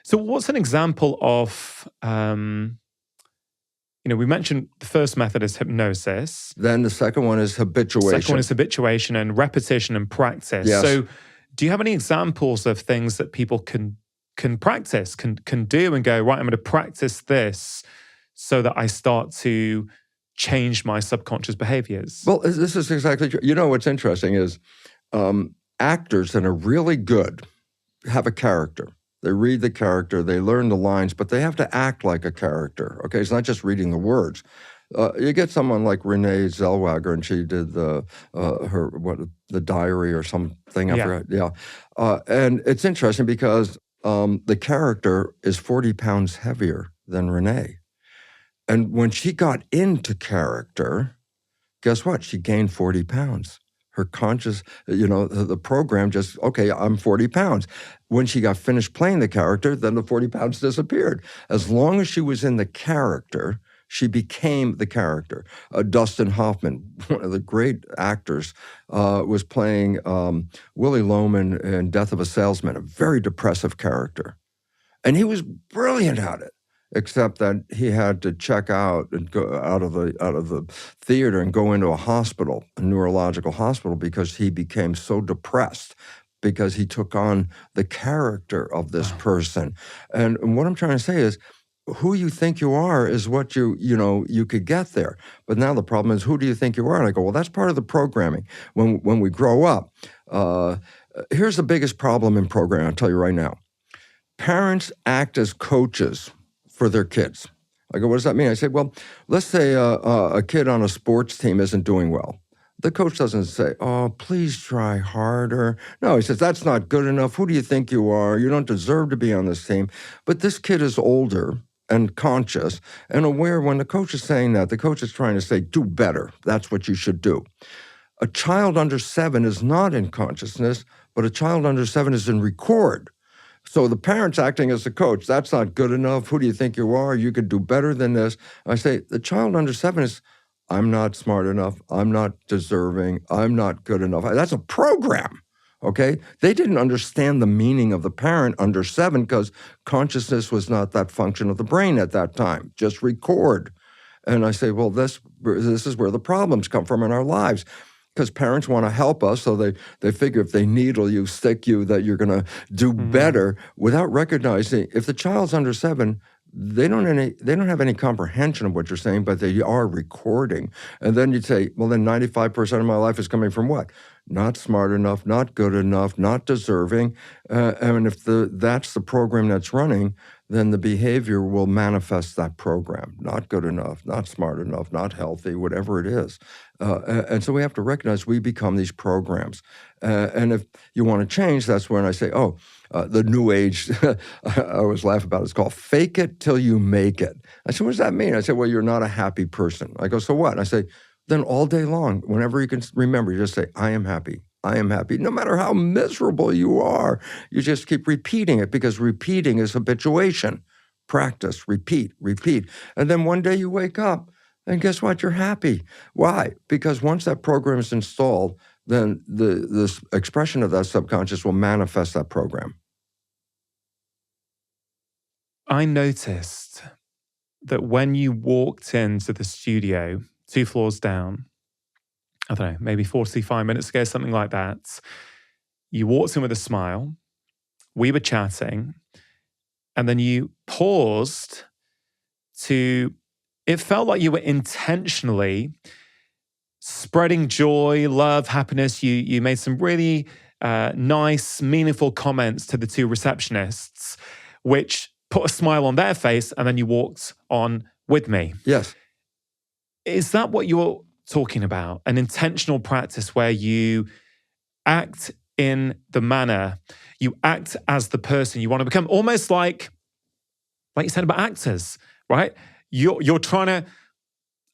So what's an example of, we mentioned the first method is hypnosis. Then the second one is habituation. The second one is habituation and repetition and practice. Yes. So do you have any examples of things that people can practice, can do and go, right, I'm going to practice this so that I start to change my subconscious behaviors? Well, this is exactly true. What's interesting is actors that are really good have a character. They read the character, they learn the lines, but they have to act like a character, okay? It's not just reading the words. You get someone like Renee Zellweger, and she did the diary or something. I forgot. Yeah. And it's interesting because the character is 40 pounds heavier than Renee. And when she got into character, guess what? She gained 40 pounds. Her conscious, the program just, okay, I'm 40 pounds. When she got finished playing the character, then the 40 pounds disappeared. As long as she was in the character, she became the character. Dustin Hoffman, one of the great actors, was playing Willie Loman in Death of a Salesman, a very depressive character. And he was brilliant at it, except that he had to check out and go out of the theater and go into a hospital, a neurological hospital, because he became so depressed because he took on the character of this person. And what I'm trying to say is, who you think you are is what you could get there. But now the problem is, who do you think you are? And I go, well, that's part of the programming. When we grow up, here's the biggest problem in programming, I'll tell you right now. Parents act as coaches for their kids. I go, what does that mean? I say, well, let's say a kid on a sports team isn't doing well. The coach doesn't say, oh, please try harder. No, he says, that's not good enough. Who do you think you are? You don't deserve to be on this team. But this kid is older and conscious and aware. When the coach is saying that, the coach is trying to say, do better. That's what you should do. A child under 7 is not in consciousness, but a child under 7 is in record. So the parent's acting as the coach. That's not good enough. Who do you think you are? You could do better than this. I say, the child under 7 is, I'm not smart enough. I'm not deserving. I'm not good enough. That's a program. Okay? They didn't understand the meaning of the parent under 7 because consciousness was not that function of the brain at that time. Just record. And I say, well, this is where the problems come from in our lives. Because parents want to help us, so they figure if they needle you, stick you, that you're going to do better without recognizing if the child's under 7, they don't have any comprehension of what you're saying, but they are recording. And then you'd say, well, then 95% of my life is coming from what? not smart enough, not good enough, not deserving. And if that's the program that's running, then the behavior will manifest that program. Not good enough, not smart enough, not healthy, whatever it is. And so we have to recognize we become these programs. And if you want to change, that's when I say, the new age, I always laugh about it, it's called fake it till you make it. I said, what does that mean? I said, well, you're not a happy person. I go, so what? And I say, then all day long, whenever you can remember, you just say, I am happy. I am happy. No matter how miserable you are, you just keep repeating it because repeating is habituation. Practice, repeat, repeat. And then one day you wake up and guess what? You're happy. Why? Because once that program is installed, then this expression of that subconscious will manifest that program. I noticed that when you walked into the studio, 2 floors down, I don't know, maybe 45 minutes ago, something like that, you walked in with a smile, we were chatting, and then you paused it felt like you were intentionally spreading joy, love, happiness. You made some really nice, meaningful comments to the 2 receptionists, which put a smile on their face, and then you walked on with me. Yes. Is that what you're talking about? An intentional practice where you act in the manner, you act as the person you want to become, almost like you said about actors, right? You're trying to,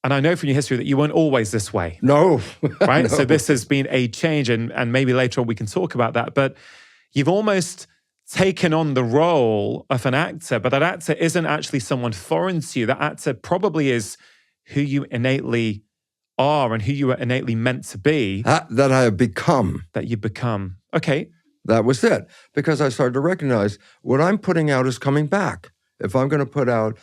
and I know from your history that you weren't always this way. No. Right? No. So this has been a change, and maybe later on we can talk about that, but you've almost taken on the role of an actor, but that actor isn't actually someone foreign to you. That actor probably is who you innately are and who you are innately meant to be. That I have become. That you become. Okay. That was it. Because I started to recognize what I'm putting out is coming back. If I'm going to put out,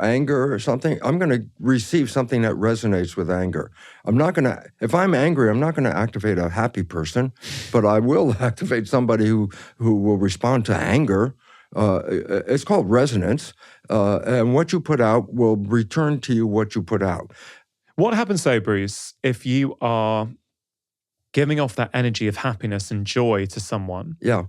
anger or something, I'm going to receive something that resonates with anger. If I'm angry, I'm not going to activate a happy person, but I will activate somebody who will respond to anger. It's called resonance. And what you put out will return to you what you put out. What happens though, Bruce, if you are giving off that energy of happiness and joy to someone? Yeah.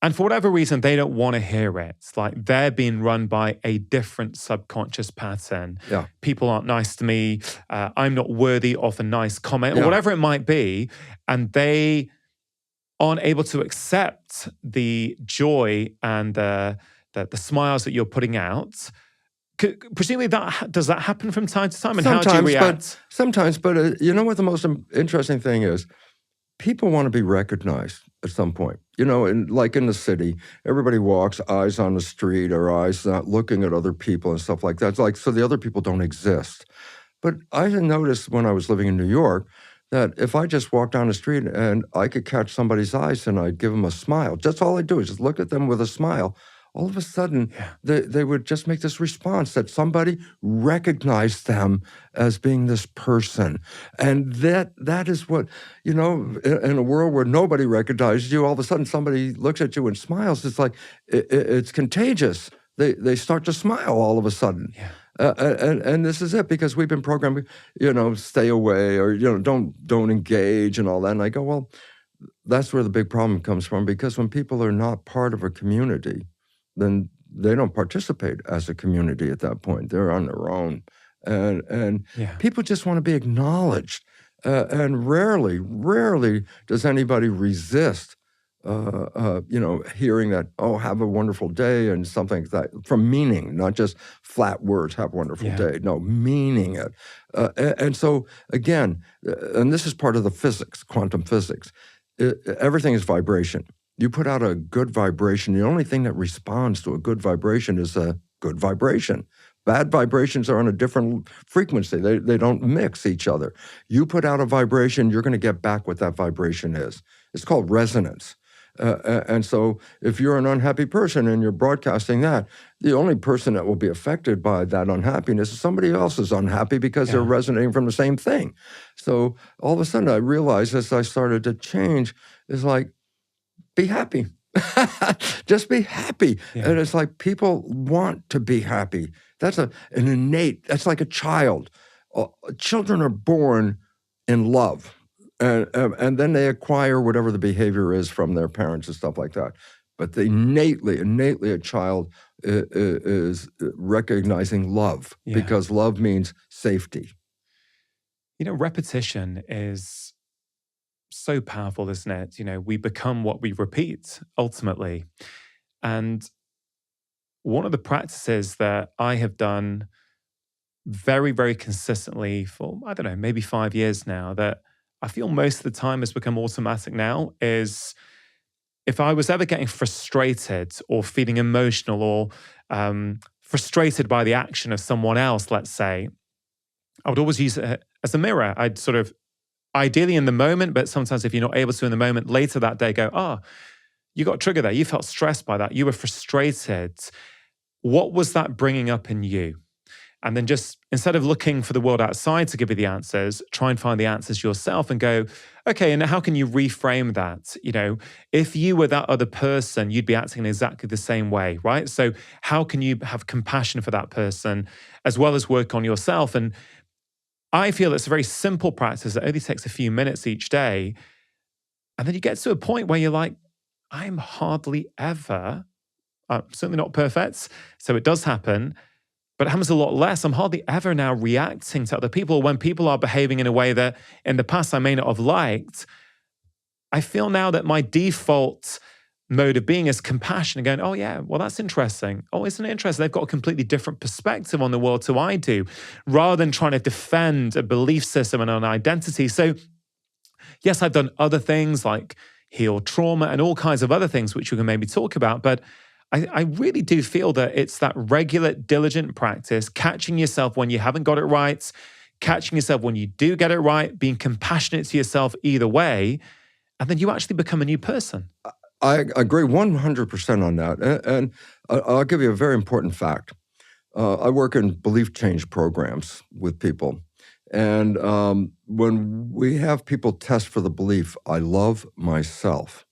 And for whatever reason, they don't want to hear it. It's like they're being run by a different subconscious pattern. Yeah. People aren't nice to me. I'm not worthy of a nice comment, Yeah. or whatever it might be. And they aren't able to accept the joy and the smiles that you're putting out. Presumably, does that happen from time to time? And how do you react? Sometimes, but you know what the most interesting thing is? People want to be recognized at some point. Like in the city, everybody walks, eyes on the street or eyes not looking at other people and stuff like that. It's like, so the other people don't exist. But I noticed when I was living in New York that if I just walked down the street and I could catch somebody's eyes and I'd give them a smile, that's all I do is just look at them with a smile. All of a sudden, they would just make this response that somebody recognized them as being this person. And that is what, in a world where nobody recognizes you, all of a sudden somebody looks at you and smiles. It's like, it's contagious. They start to smile all of a sudden. Yeah. And this is it, because we've been programmed, stay away or, don't engage and all that. And I go, well, that's where the big problem comes from, because when people are not part of a community, then they don't participate as a community at that point. They're on their own. And people just want to be acknowledged. And rarely does anybody resist, hearing that, have a wonderful day and something like that, from meaning, not just flat words, have a wonderful day. No, meaning it. And so, again, and this is part of the physics, quantum physics, everything is vibration. You put out a good vibration. The only thing that responds to a good vibration is a good vibration. Bad vibrations are on a different frequency. They don't mix each other. You put out a vibration, you're going to get back what that vibration is. It's called resonance. And so if you're an unhappy person and you're broadcasting that, the only person that will be affected by that unhappiness is somebody else is unhappy because they're resonating from the same thing. So all of a sudden I realized, as I started to change, is like, be happy. Just be happy. Yeah. And it's like people want to be happy. That's an innate, that's like a child. Children are born in love. And then they acquire whatever the behavior is from their parents and stuff like that. But they innately, a child is recognizing love because love means safety. Repetition is so powerful, isn't it? We become what we repeat ultimately. And one of the practices that I have done very, very consistently for, I don't know, maybe 5 years now, that I feel most of the time has become automatic now, is if I was ever getting frustrated or feeling emotional or frustrated by the action of someone else, let's say, I would always use it as a mirror. I'd sort of, ideally in the moment, but sometimes if you're not able to in the moment, later that day go, you got a trigger there. You felt stressed by that. You were frustrated. What was that bringing up in you? And then just instead of looking for the world outside to give you the answers, try and find the answers yourself and go, okay, and how can you reframe that? If you were that other person, you'd be acting in exactly the same way, right? So how can you have compassion for that person as well as work on yourself? And I feel it's a very simple practice that only takes a few minutes each day. And then you get to a point where you're like, I'm hardly ever, I'm certainly not perfect, so it does happen, but it happens a lot less. I'm hardly ever now reacting to other people when people are behaving in a way that in the past I may not have liked. I feel now that my default mode of being is compassion and going, oh yeah, well that's interesting. Oh, isn't it interesting? They've got a completely different perspective on the world to I do, rather than trying to defend a belief system and an identity. So yes, I've done other things like heal trauma and all kinds of other things, which we can maybe talk about, but I really do feel that it's that regular, diligent practice, catching yourself when you haven't got it right, catching yourself when you do get it right, being compassionate to yourself either way, and then you actually become a new person. I agree 100% on that. And I'll give you a very important fact. I work in belief change programs with people. And when we have people test for the belief, I love myself,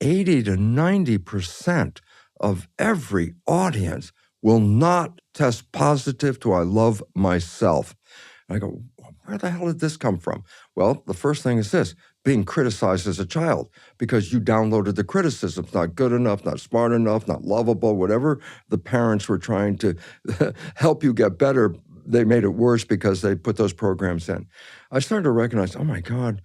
80 to 90% of every audience will not test positive to I love myself. And I go, where the hell did this come from? Well, the first thing is this, being criticized as a child because you downloaded the criticism. It's not good enough, not smart enough, not lovable, whatever the parents were trying to help you get better, they made it worse because they put those programs in. I started to recognize, oh my God,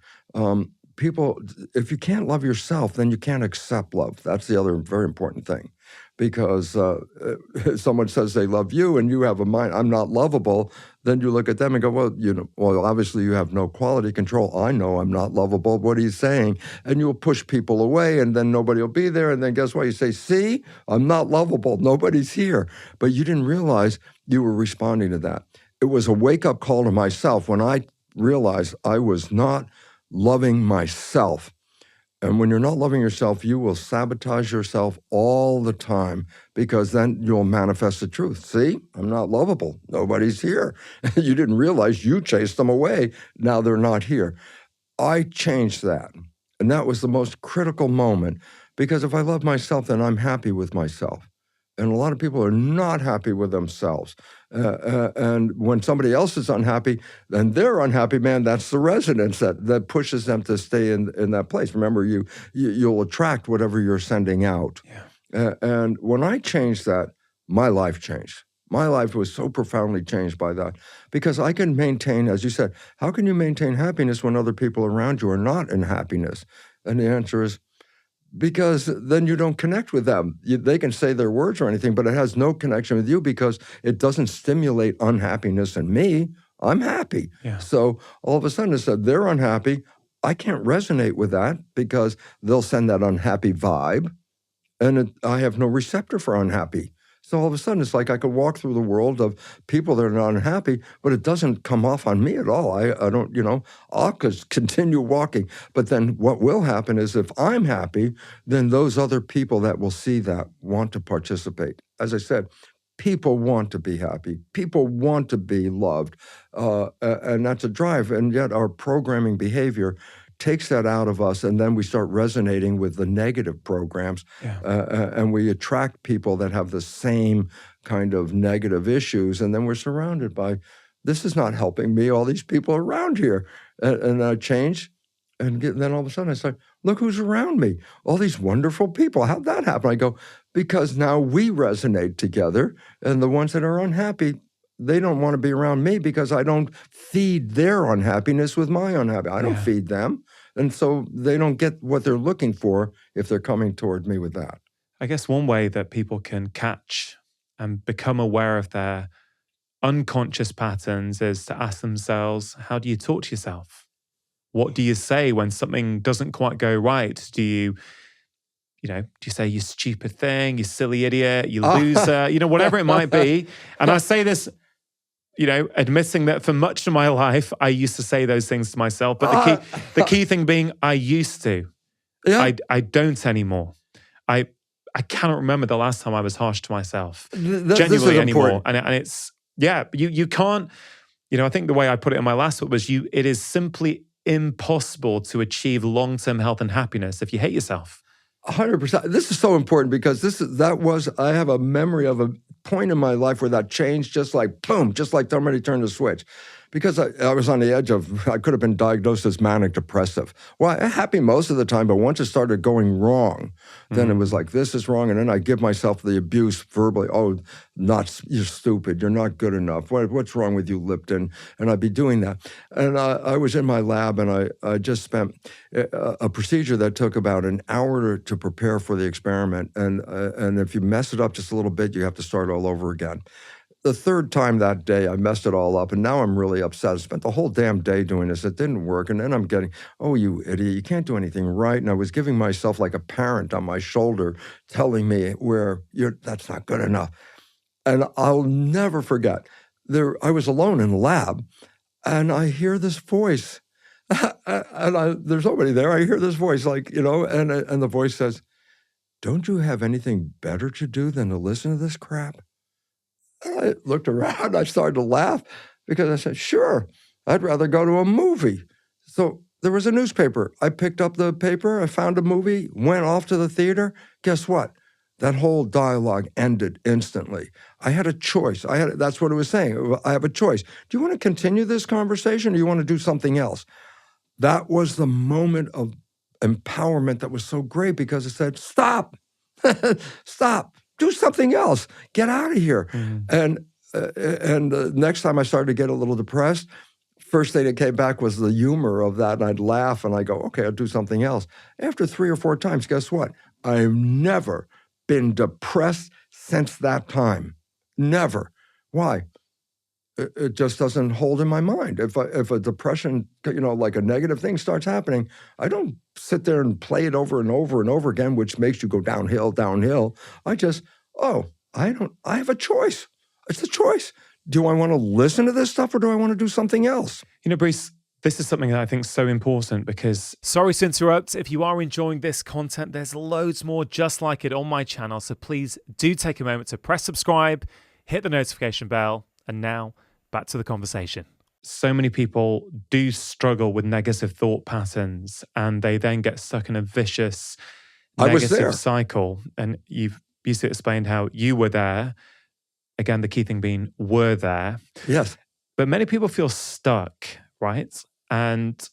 people, if you can't love yourself, then you can't accept love. That's the other very important thing. Because someone says they love you and you have a mind, I'm not lovable, then you look at them and go, well, obviously you have no quality control. I know I'm not lovable. What are you saying? And you'll push people away and then nobody will be there. And then guess what? You say, see, I'm not lovable. Nobody's here. But you didn't realize you were responding to that. It was a wake-up call to myself when I realized I was not loving myself. And when you're not loving yourself, you will sabotage yourself all the time because then you'll manifest the truth. See, I'm not lovable. Nobody's here. You didn't realize you chased them away. Now they're not here. I changed that. And that was the most critical moment because if I love myself, then I'm happy with myself. And a lot of people are not happy with themselves. And when somebody else is unhappy, then they're unhappy, man, that's the resonance that pushes them to stay in that place. Remember, you'll attract whatever you're sending out. Yeah. And when I changed that, my life changed. My life was so profoundly changed by that because I can maintain, as you said, how can you maintain happiness when other people around you are not in happiness? And the answer is, because then you don't connect with them. They can say their words or anything, but it has no connection with you because it doesn't stimulate unhappiness in me. I'm happy. Yeah. So all of a sudden, it's that they're unhappy. I can't resonate with that because they'll send that unhappy vibe, and I have no receptor for unhappy. So all of a sudden, it's like I could walk through the world of people that are not unhappy, but it doesn't come off on me at all. I don't, I'll just continue walking. But then what will happen is if I'm happy, then those other people that will see that want to participate. As I said, people want to be happy. People want to be loved. And that's a drive. And yet our programming behavior takes that out of us, and then we start resonating with the negative programs, and we attract people that have the same kind of negative issues, and then we're surrounded by, this is not helping me, all these people around here. And I changed, And then all of a sudden I said, look who's around me. All these wonderful people. How'd that happen? I go, because now we resonate together. And the ones that are unhappy, they don't want to be around me because I don't feed their unhappiness with my unhappiness. I don't feed them. And so they don't get what they're looking for if they're coming toward me with that. I guess one way that people can catch and become aware of their unconscious patterns is to ask themselves, how do you talk to yourself? What do you say when something doesn't quite go right? Do you say, you stupid thing, you silly idiot, you loser, whatever it might be. And I say this, admitting that for much of my life, I used to say those things to myself. But the key thing being, I used to. Yeah. I don't anymore. I cannot remember the last time I was harsh to myself, genuinely anymore. And it's, you can't, I think the way I put it in my last book was it is simply impossible to achieve long-term health and happiness if you hate yourself. 100%. This is so important because I have a memory of a point in my life where that changed, just like boom, just like somebody turned the switch. Because I was on the edge I could have been diagnosed as manic depressive. Well, I'm happy most of the time, but once it started going wrong, then it was like, this is wrong. And then I give myself the abuse verbally. Oh, you're stupid. You're not good enough. What's wrong with you, Lipton? And I'd be doing that. And I was in my lab and I just spent a procedure that took about an hour to prepare for the experiment. And if you mess it up just a little bit, you have to start all over again. The third time that day, I messed it all up, and now I'm really upset. I spent the whole damn day doing this. It didn't work, and then I'm getting, oh, you idiot, you can't do anything right. And I was giving myself like a parent on my shoulder telling me that's not good enough. And I'll never forget, I was alone in the lab, and I hear this voice. And there's nobody there. I hear this voice and the voice says, don't you have anything better to do than to listen to this crap? I looked around, I started to laugh because I said, sure, I'd rather go to a movie. So there was a newspaper. I picked up the paper, I found a movie, went off to the theater. Guess what? That whole dialogue ended instantly. I had a choice. That's what it was saying. I have a choice. Do you want to continue this conversation or do you want to do something else? That was the moment of empowerment that was so great because it said, stop, stop. Do something else. Get out of here. Mm-hmm. And next time I started to get a little depressed, first thing that came back was the humor of that, and I'd laugh, and I go, okay, I'll do something else. After 3 or 4 times, guess what? I've never been depressed since that time. Never. Why? It just doesn't hold in my mind. If a depression, like a negative thing starts happening, I don't sit there and play it over and over and over again, which makes you go downhill. I just, I have a choice. It's a choice. Do I want to listen to this stuff or do I want to do something else? Bruce, this is something that I think is so important because... Sorry to interrupt. If you are enjoying this content, there's loads more just like it on my channel. So please do take a moment to press subscribe, hit the notification bell, and now back to the conversation. So many people do struggle with negative thought patterns and they then get stuck in a vicious negative cycle. And you've used to explain how you were there. Again, the key thing being were there. Yes. But many people feel stuck, right? And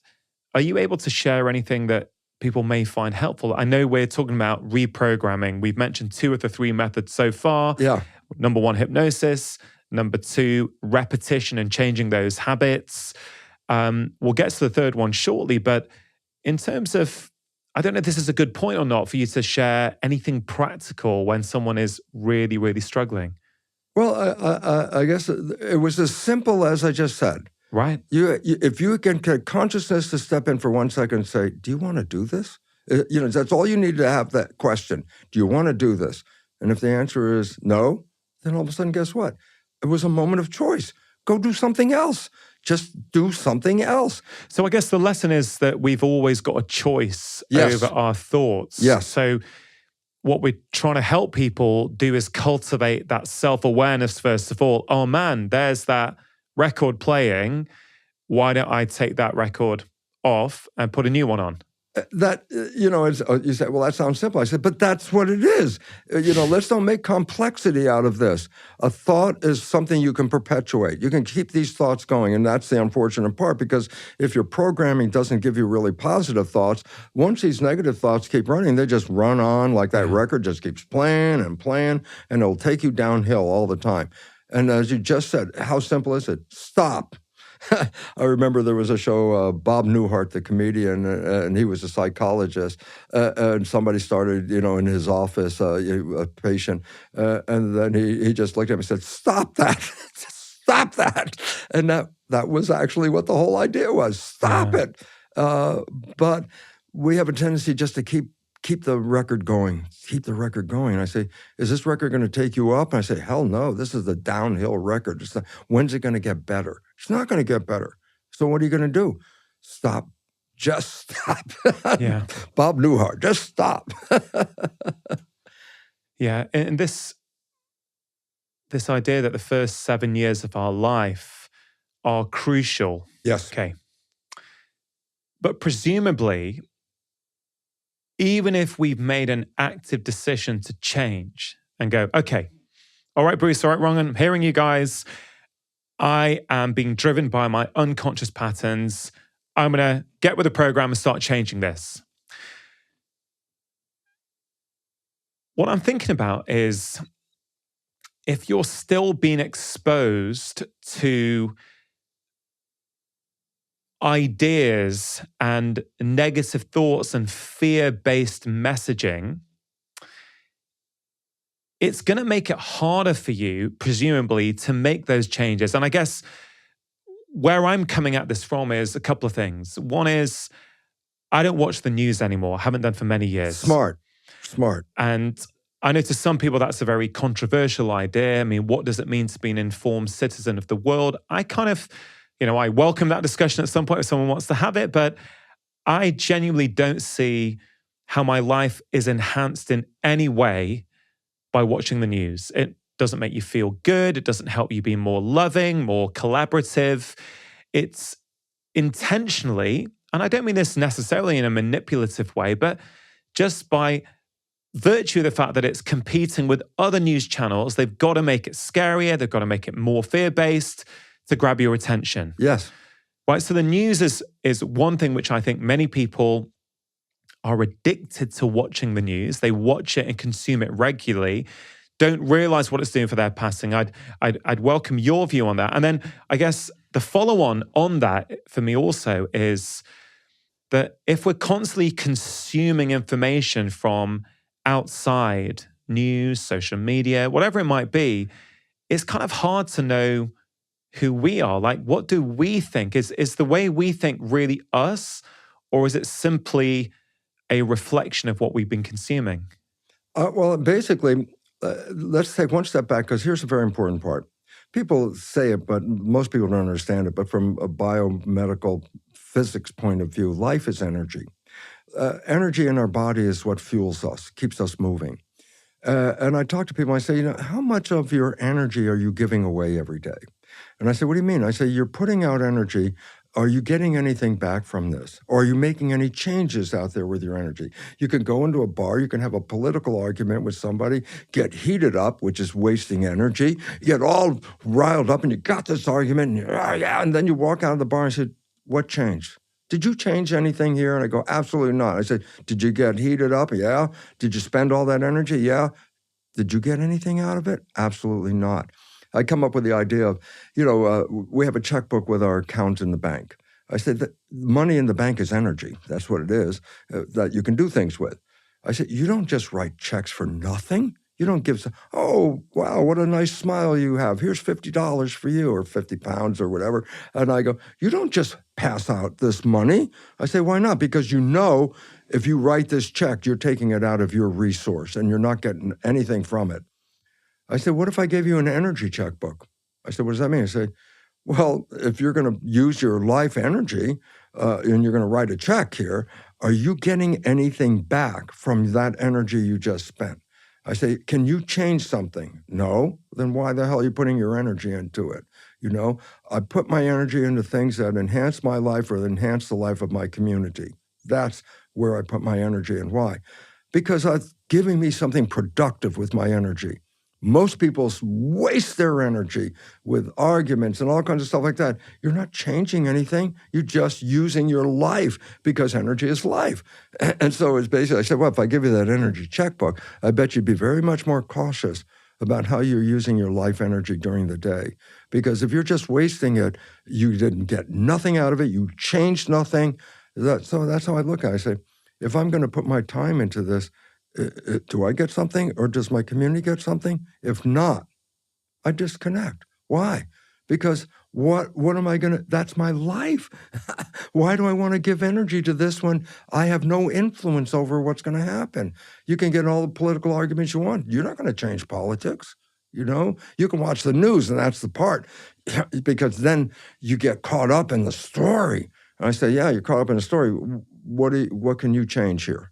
are you able to share anything that people may find helpful? I know we're talking about reprogramming. We've mentioned 2 of the 3 methods so far. Yeah. Number 1, hypnosis. Number 2, repetition and changing those habits. We'll get to the third one shortly, but in terms of, I don't know if this is a good point or not for you to share anything practical when someone is really, really struggling. Well, I guess it was as simple as I just said. Right. If you can get consciousness to step in for 1 second and say, do you want to do this? That's all you need to have that question. Do you want to do this? And if the answer is no, then all of a sudden, guess what? It was a moment of choice. Go do something else. Just do something else. So I guess the lesson is that we've always got a choice over our thoughts. Yes. So what we're trying to help people do is cultivate that self-awareness first of all. Oh man, there's that record playing. Why don't I take that record off and put a new one on? That, you say, well, that sounds simple. I said, but that's what it is. Let's don't make complexity out of this. A thought is something you can perpetuate. You can keep these thoughts going, and that's the unfortunate part, because if your programming doesn't give you really positive thoughts, once these negative thoughts keep running, they just run on like that record just keeps playing, and it'll take you downhill all the time. And as you just said, how simple is it? Stop. I remember there was a show, Bob Newhart, the comedian, and he was a psychologist, and somebody started, in his office, a patient, and then he just looked at him and said, "Stop that, stop that," and that was actually what the whole idea was. Stop it. But we have a tendency just to keep the record going, keep the record going. I say, is this record going to take you up? And I say, hell no, this is the downhill record. When's it going to get better? It's not going to get better. So what are you going to do? Stop. Just stop. Yeah. Bob Newhart, just stop. Yeah. And this idea that the first 7 years of our life are crucial. Yes. Okay. But presumably, even if we've made an active decision to change and go, okay, all right, Bruce, all right, Ron, I'm hearing you guys. I am being driven by my unconscious patterns. I'm going to get with the program and start changing this. What I'm thinking about is if you're still being exposed to ideas and negative thoughts and fear-based messaging, it's going to make it harder for you, presumably, to make those changes. And I guess where I'm coming at this from is a couple of things. One is I don't watch the news anymore. I haven't done for many years. Smart. And I know to some people that's a very controversial idea. I mean, what does it mean to be an informed citizen of the world? I kind of, I welcome that discussion at some point if someone wants to have it, but I genuinely don't see how my life is enhanced in any way by watching the news. It doesn't make you feel good. It doesn't help you be more loving, more collaborative. It's intentionally, and I don't mean this necessarily in a manipulative way, but just by virtue of the fact that it's competing with other news channels, they've got to make it scarier. They've got to make it more fear-based to grab your attention. Yes. Right. So the news is one thing which I think many people are addicted to watching the news. They watch it and consume it regularly, don't realize what it's doing for their passing. I'd welcome your view on that. And then I guess the follow-on on that for me also is that if we're constantly consuming information from outside news, social media, whatever it might be, it's kind of hard to know who we are. Like, what do we think? Is the way we think really us, or is it simply a reflection of what we've been consuming? Well, basically, let's take one step back, because here's a very important part. People say it, but most people don't understand it. But from a biomedical physics point of view, life is energy. Energy in our body is what fuels us, keeps us moving. And I talk to people, I say, how much of your energy are you giving away every day? And I say, what do you mean? I say, you're putting out energy. Are you getting anything back from this? Or are you making any changes out there with your energy? You can go into a bar, you can have a political argument with somebody, get heated up, which is wasting energy. You get all riled up and you got this argument, and then you walk out of the bar and say, what changed? Did you change anything here? And I go, absolutely not. I said, did you get heated up? Yeah. Did you spend all that energy? Yeah. Did you get anything out of it? Absolutely not. I come up with the idea of, we have a checkbook with our account in the bank. I said that money in the bank is energy. That's what it is, that you can do things with. I said, you don't just write checks for nothing. You don't give, oh, wow, what a nice smile you have. Here's $50 for you, or 50 pounds or whatever. And I go, you don't just pass out this money. I say, why not? Because if you write this check, you're taking it out of your resource and you're not getting anything from it. I said, what if I gave you an energy checkbook? I said, what does that mean? I said, well, if you're going to use your life energy and you're going to write a check here, are you getting anything back from that energy you just spent? I say, can you change something? No. Then why the hell are you putting your energy into it? I put my energy into things that enhance my life or enhance the life of my community. That's where I put my energy. And why? Because it's giving me something productive with my energy. Most people waste their energy with arguments and all kinds of stuff like that. You're not changing anything. You're just using your life, because energy is life. And so it's basically, I said, well, if I give you that energy checkbook, I bet you'd be very much more cautious about how you're using your life energy during the day. Because if you're just wasting it, you didn't get nothing out of it. You changed nothing. So that's how I look at it. I say, if I'm going to put my time into this, do I get something, or does my community get something? If not, I disconnect. Why? Because what am I going to, that's my life. Why do I want to give energy to this when I have no influence over what's going to happen? You can get all the political arguments you want. You're not going to change politics. You can watch the news, and that's the part, because then you get caught up in the story. And I say, yeah, you're caught up in the story. What can you change here?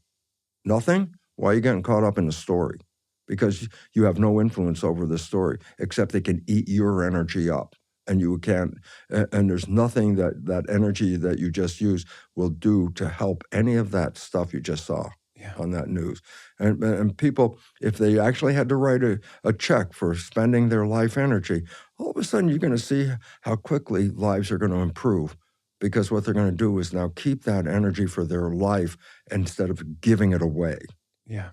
Nothing? Why are you getting caught up in the story? Because you have no influence over the story, except they can eat your energy up, and you can't. And there's nothing that energy that you just used will do to help any of that stuff you just saw on that news. And people, if they actually had to write a check for spending their life energy, all of a sudden you're going to see how quickly lives are going to improve. Because what they're going to do is now keep that energy for their life instead of giving it away. Yeah.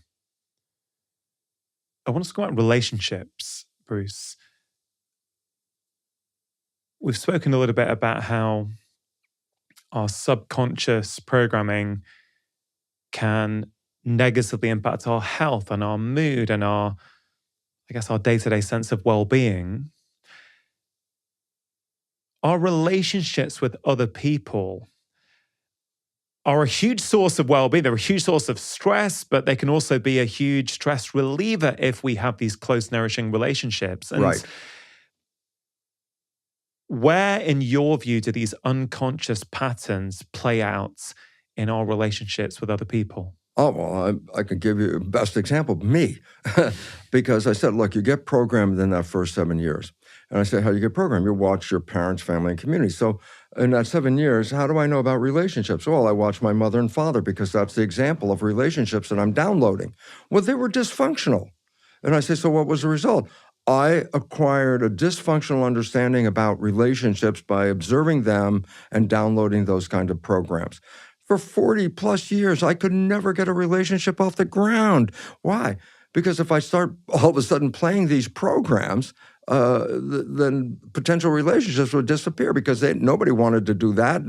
I want to talk about relationships, Bruce. We've spoken a little bit about how our subconscious programming can negatively impact our health and our mood and our day-to-day sense of well-being. Our relationships with other people are a huge source of well-being. They're a huge source of stress, but they can also be a huge stress reliever if we have these close, nourishing relationships. And right. Where, in your view, do these unconscious patterns play out in our relationships with other people? Oh, well, I could give you the best example, me. Because I said, look, you get programmed in that first 7 years. And I said, how do you get programmed? You watch your parents, family, and community. So in that 7 years, how do I know about relationships? Well, I watch my mother and father, because that's the example of relationships that I'm downloading. Well, they were dysfunctional. And I say, so what was the result? I acquired a dysfunctional understanding about relationships by observing them and downloading those kind of programs. For 40 plus years, I could never get a relationship off the ground. Why? Because if I start all of a sudden playing these programs, then potential relationships would disappear, because nobody wanted to do that.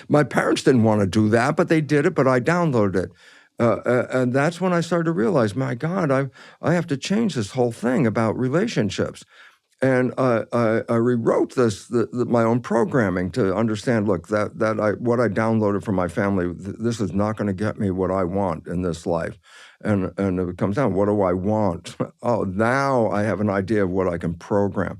My parents didn't want to do that, but they did it, but I downloaded it. And that's when I started to realize, my God, I have to change this whole thing about relationships. And I rewrote my own programming to understand, look, what I downloaded from my family, this is not going to get me what I want in this life. And it comes down, what do I want? Oh, now I have an idea of what I can program.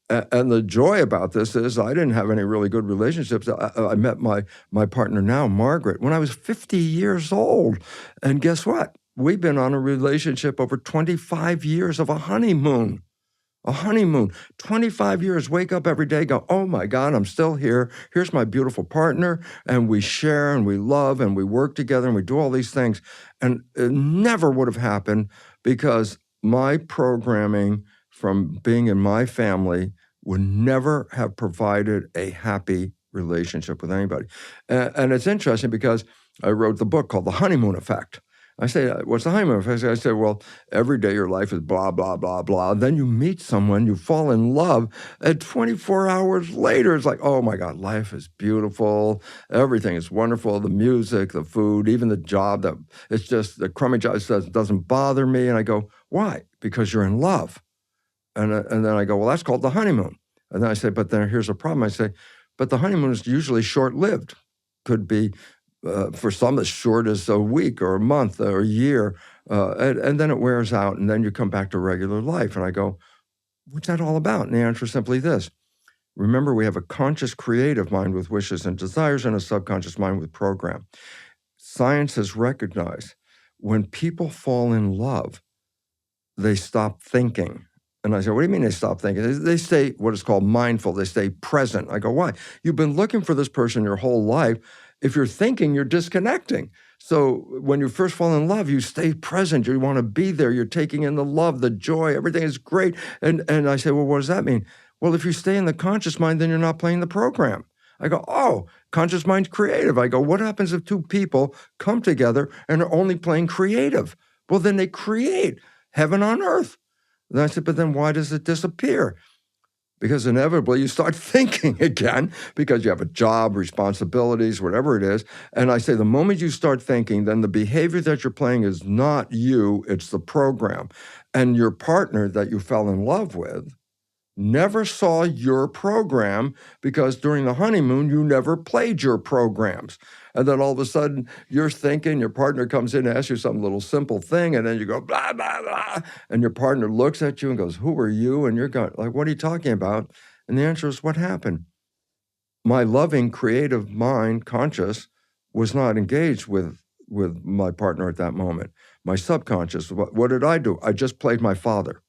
And the joy about this is I didn't have any really good relationships. I met my partner now, Margaret, when I was 50 years old. And guess what? We've been on a relationship over 25 years of a honeymoon. A honeymoon, 25 years, wake up every day, go, oh my God, I'm still here. Here's my beautiful partner. And we share and we love and we work together and we do all these things. And it never would have happened, because my programming from being in my family would never have provided a happy relationship with anybody. And it's interesting, because I wrote the book called The Honeymoon Effect. I say, what's the honeymoon effect? I say, well, every day your life is blah, blah, blah, blah. Then you meet someone, you fall in love, and 24 hours later, it's like, oh my God, life is beautiful. Everything is wonderful. The music, the food, even the job, it's just the crummy job doesn't bother me. And I go, why? Because you're in love. And then I go, well, that's called the honeymoon. And then I say, but then here's a problem. I say, but the honeymoon is usually short-lived. Could be, for some, as short as a week or a month or a year, and then it wears out, and then you come back to regular life. And I go, what's that all about? And the answer is simply this. Remember, we have a conscious creative mind with wishes and desires, and a subconscious mind with program. Science has recognized when people fall in love, they stop thinking. And I said, what do you mean they stop thinking? They stay what is called mindful. They stay present. I go, why? You've been looking for this person your whole life. If you're thinking, you're disconnecting. So when you first fall in love, you stay present. You want to be there. You're taking in the love, the joy. Everything is great. And I say, well, what does that mean? Well, if you stay in the conscious mind, then you're not playing the program. I go, oh, conscious mind's creative. I go, what happens if two people come together and are only playing creative? Well, then they create heaven on earth. And I said, but then why does it disappear? Because inevitably you start thinking again because you have a job, responsibilities, whatever it is. And I say the moment you start thinking, then the behavior that you're playing is not you, it's the program. And your partner that you fell in love with never saw your program because during the honeymoon, you never played your programs. And then all of a sudden, you're thinking, your partner comes in and asks you some little simple thing, and then you go, blah, blah, blah. And your partner looks at you and goes, who are you? And you're going, like, what are you talking about? And the answer is, what happened? My loving, creative mind, conscious, was not engaged with my partner at that moment. My subconscious, what did I do? I just played my father.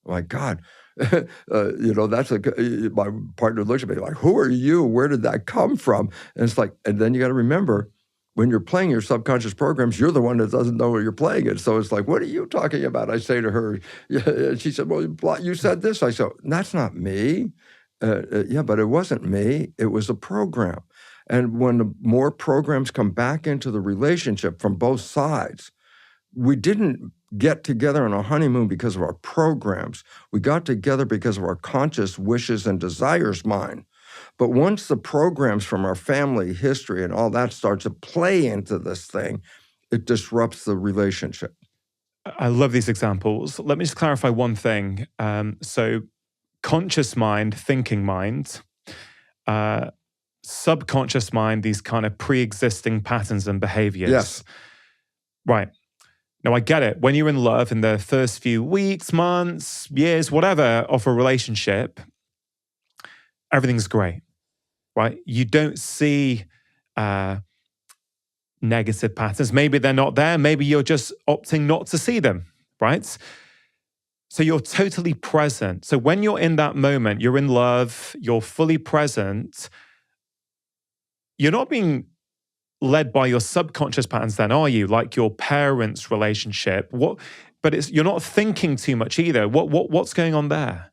My God. That's my partner looks at me like, who are you? Where did that come from? And it's like, and then you got to remember, when you're playing your subconscious programs, you're the one that doesn't know where you're playing it. So it's like, what are you talking about? I say to her, and she said, well, you said this. I said, that's not me. Yeah, but it wasn't me. It was a program. And when the more programs come back into the relationship from both sides, we didn't get together on a honeymoon because of our programs. We got together because of our conscious wishes and desires mind. But once the programs from our family history and all that starts to play into this thing, it disrupts the relationship. I love these examples. Let me just clarify one thing. So conscious mind, thinking mind, subconscious mind, these kind of pre-existing patterns and behaviors. Yes. Right. Now, I get it. When you're in love in the first few weeks, months, years, whatever of a relationship, everything's great, right? You don't see negative patterns. Maybe they're not there. Maybe you're just opting not to see them, right? So you're totally present. So when you're in that moment, you're in love, you're fully present, you're not being led by your subconscious patterns then, are you? Like your parents' relationship. But you're not thinking too much either. What's going on there?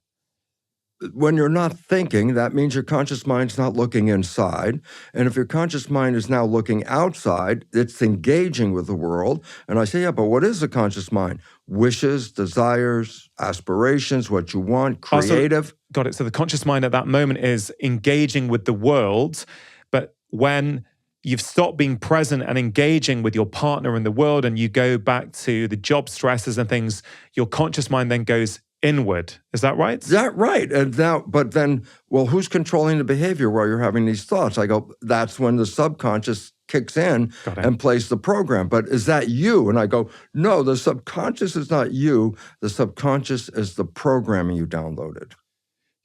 When you're not thinking, that means your conscious mind's not looking inside. And if your conscious mind is now looking outside, it's engaging with the world. And I say, yeah, but what is the conscious mind? Wishes, desires, aspirations, what you want, creative. Got it. So the conscious mind at that moment is engaging with the world. But when you've stopped being present and engaging with your partner in the world and you go back to the job stresses and things, your conscious mind then goes inward. Is that right? That's right. And now, but then, well, who's controlling the behavior while you're having these thoughts? I go, that's when the subconscious kicks in and plays the program. But is that you? And I go, no, the subconscious is not you. The subconscious is the programming you downloaded.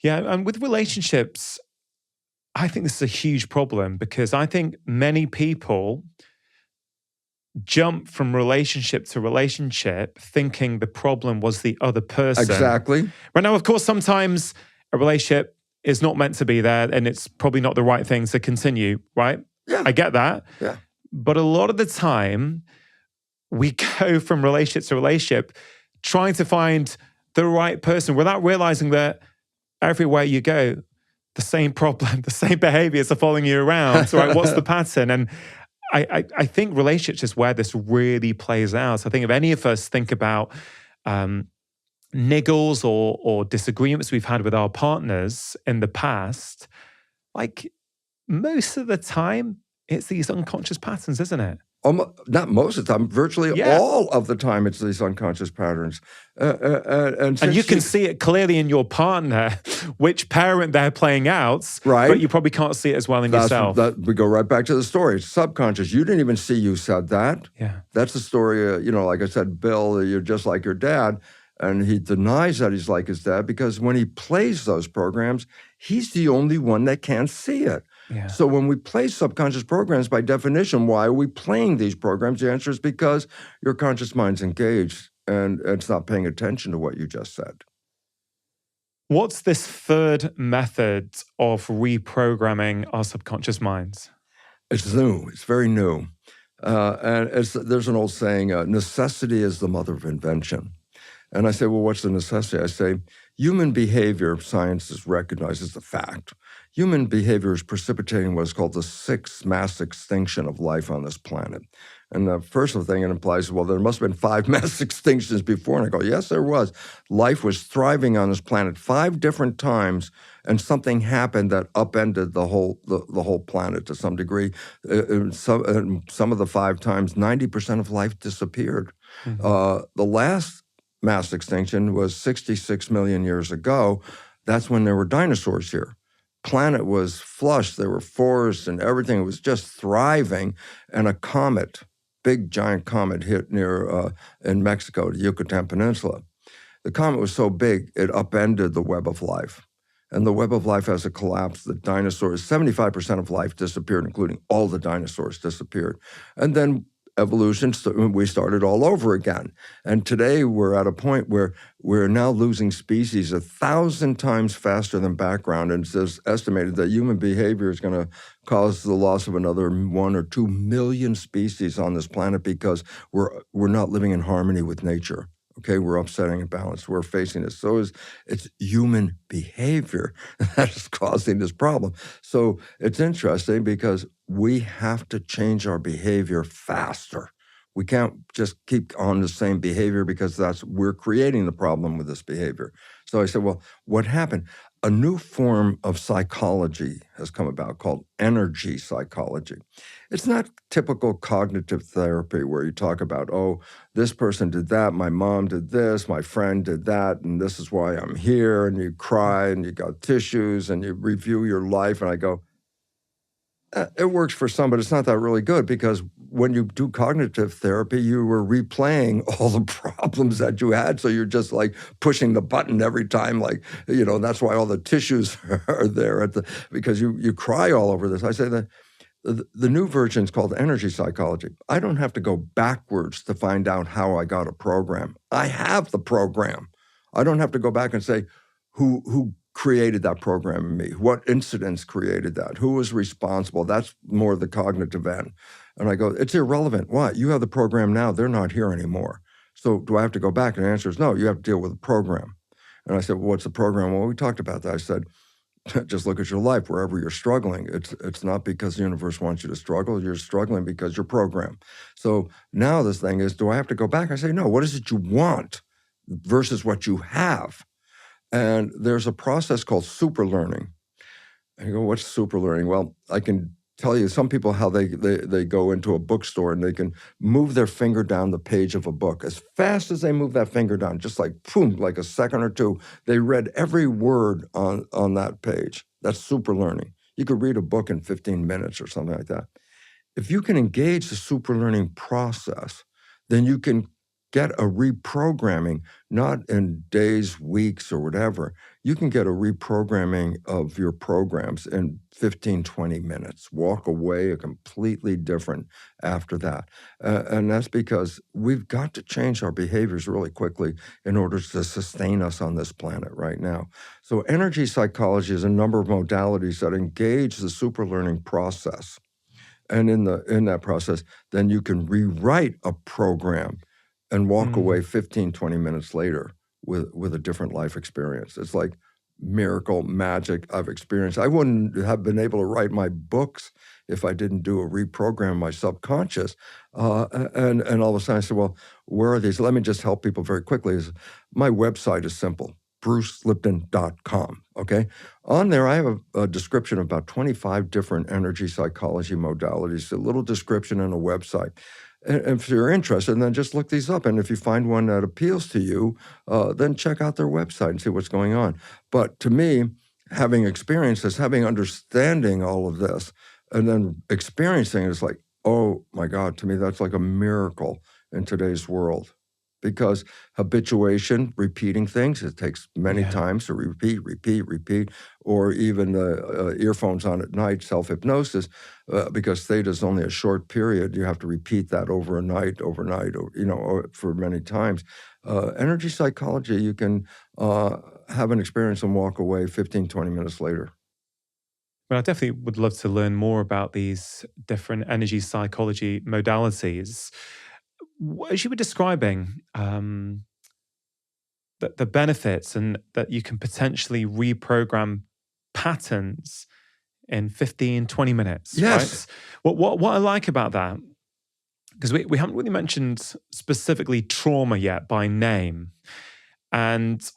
Yeah. And with relationships, I think this is a huge problem because I think many people jump from relationship to relationship thinking the problem was the other person. Exactly. Right now, of course, sometimes a relationship is not meant to be there and it's probably not the right thing to continue, right? Yeah. I get that. Yeah. But a lot of the time, we go from relationship to relationship trying to find the right person without realizing that everywhere you go, the same problem, the same behaviors are following you around. So, right, what's the pattern? And I think relationships is where this really plays out. So I think if any of us think about niggles or disagreements we've had with our partners in the past, like most of the time, it's these unconscious patterns, isn't it? Not most of the time, virtually all of the time, it's these unconscious patterns. And you can see it clearly in your partner, which parent they're playing out, right? But you probably can't see it as well in yourself. We go right back to the story. It's subconscious. You didn't even see you said that. Yeah. That's the story, like I said, Bill, you're just like your dad. And he denies that he's like his dad because when he plays those programs, he's the only one that can't see it. Yeah. So when we play subconscious programs, by definition, why are we playing these programs? The answer is because your conscious mind's engaged and it's not paying attention to what you just said. What's this third method of reprogramming our subconscious minds? It's new. It's very new. And there's an old saying, necessity is the mother of invention. And I say, well, what's the necessity? I say, human behavior, science is recognized as a fact. Human behavior is precipitating what is called the sixth mass extinction of life on this planet. And the first thing it implies, well, there must have been 5 mass extinctions before. And I go, yes, there was. Life was thriving on this planet 5 different times, and something happened that upended the whole planet to some degree. Some of the 5 times, 90% of life disappeared. The last mass extinction was 66 million years ago. That's when there were dinosaurs here. Planet was flush. There were forests and everything. It was just thriving. And a comet, big giant comet, hit near in Mexico, the Yucatan Peninsula. The comet was so big, it upended the web of life. And the web of life, as it collapsed, the dinosaurs, 75% of life disappeared, including all the dinosaurs disappeared. And then evolution, we started all over again. And today we're at a point where we're now losing species 1,000 times faster than background. And it's estimated that human behavior is going to cause the loss of another 1 or 2 million species on this planet because we're not living in harmony with nature. Okay, we're upsetting a balance. We're facing this. So it's human behavior that is causing this problem. So it's interesting because we have to change our behavior faster. We can't just keep on the same behavior because we're creating the problem with this behavior. So I said, well, what happened? A new form of psychology has come about called energy psychology. It's not typical cognitive therapy where you talk about, oh, this person did that, my mom did this, my friend did that, and this is why I'm here, and you cry, and you got tissues, and you review your life, and I go, it works for some, but it's not that really good because when you do cognitive therapy, you were replaying all the problems that you had. So you're just like pushing the button every time, like, that's why all the tissues are there because you cry all over this. I say that the new version is called energy psychology. I don't have to go backwards to find out how I got a program. I have the program. I don't have to go back and say, who created that program in me? What incidents created that? Who was responsible? That's more the cognitive end. And I go, it's irrelevant. Why? You have the program now. They're not here anymore. So do I have to go back? And the answer is no, you have to deal with the program. And I said, well, what's the program? Well, we talked about that. I said, just look at your life wherever you're struggling. It's not because the universe wants you to struggle. You're struggling because you're programmed. So now this thing is, do I have to go back? I say, no, what is it you want versus what you have? And there's a process called super learning. And you go, what's super learning? Well, I can tell you some people how they go into a bookstore and they can move their finger down the page of a book. As fast as they move that finger down, just like boom, like a second or two, they read every word on that page. That's super learning. You could read a book in 15 minutes or something like that. If you can engage the super learning process, then you can get a reprogramming, not in days, weeks, or whatever. You can get a reprogramming of your programs in 15, 20 minutes. Walk away completely different after that. And that's because we've got to change our behaviors really quickly in order to sustain us on this planet right now. So energy psychology is a number of modalities that engage the super learning process. And in that process, then you can rewrite a program and walk away 15, 20 minutes later with a different life experience. It's like miracle, magic I've experienced. I wouldn't have been able to write my books if I didn't do a reprogram my subconscious. And all of a sudden I said, well, where are these? Let me just help people very quickly. My website is simple, brucelipton.com, okay? On there, I have a description of about 25 different energy psychology modalities, a little description and a website. And if you're interested, then just look these up. And if you find one that appeals to you, then check out their website and see what's going on. But to me, having experienced this, having understanding all of this, and then experiencing it is like, oh my God, to me, that's like a miracle in today's world. Because habituation, repeating things, it takes many times to repeat, or even earphones on at night, self-hypnosis, because theta is only a short period. You have to repeat that overnight, or for many times. Energy psychology, you can have an experience and walk away 15, 20 minutes later. Well, I definitely would love to learn more about these different energy psychology modalities. As you were describing the benefits and that you can potentially reprogram patterns in 15, 20 minutes, Yes. right? What I like about that, because we haven't really mentioned specifically trauma yet by name. And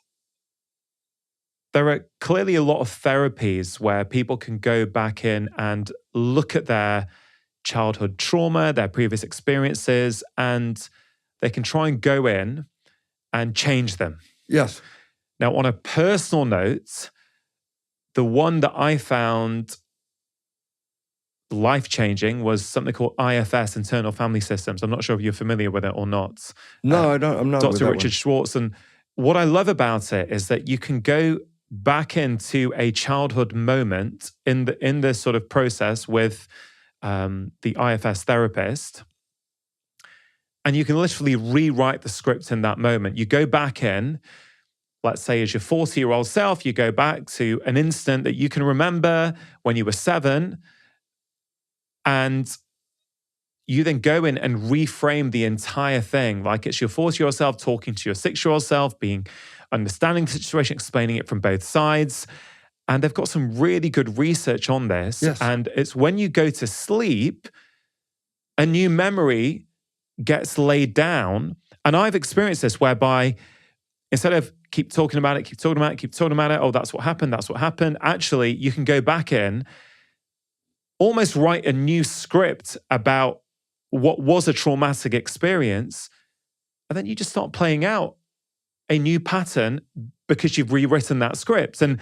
there are clearly a lot of therapies where people can go back in and look at their childhood trauma, their previous experiences, and they can try and go in and change them. Yes. Now, on a personal note, the one that I found life-changing was something called IFS, Internal Family Systems. I'm not sure if you're familiar with it or not. No, I don't. I'm not. with Dr. that Richard one. Schwartz. And what I love about it is that you can go back into a childhood moment in this sort of process with the IFS therapist, and you can literally rewrite the script in that moment. You go back in, let's say as your 40-year-old self, you go back to an instant that you can remember when you were 7, and you then go in and reframe the entire thing like it's your 40-year-old self talking to your 6-year-old self, understanding the situation, explaining it from both sides. And they've got some really good research on this. Yes. And it's when you go to sleep, a new memory gets laid down. And I've experienced this whereby instead of keep talking about it, oh, that's what happened. Actually, you can go back in, almost write a new script about what was a traumatic experience, and then you just start playing out a new pattern because you've rewritten that script. And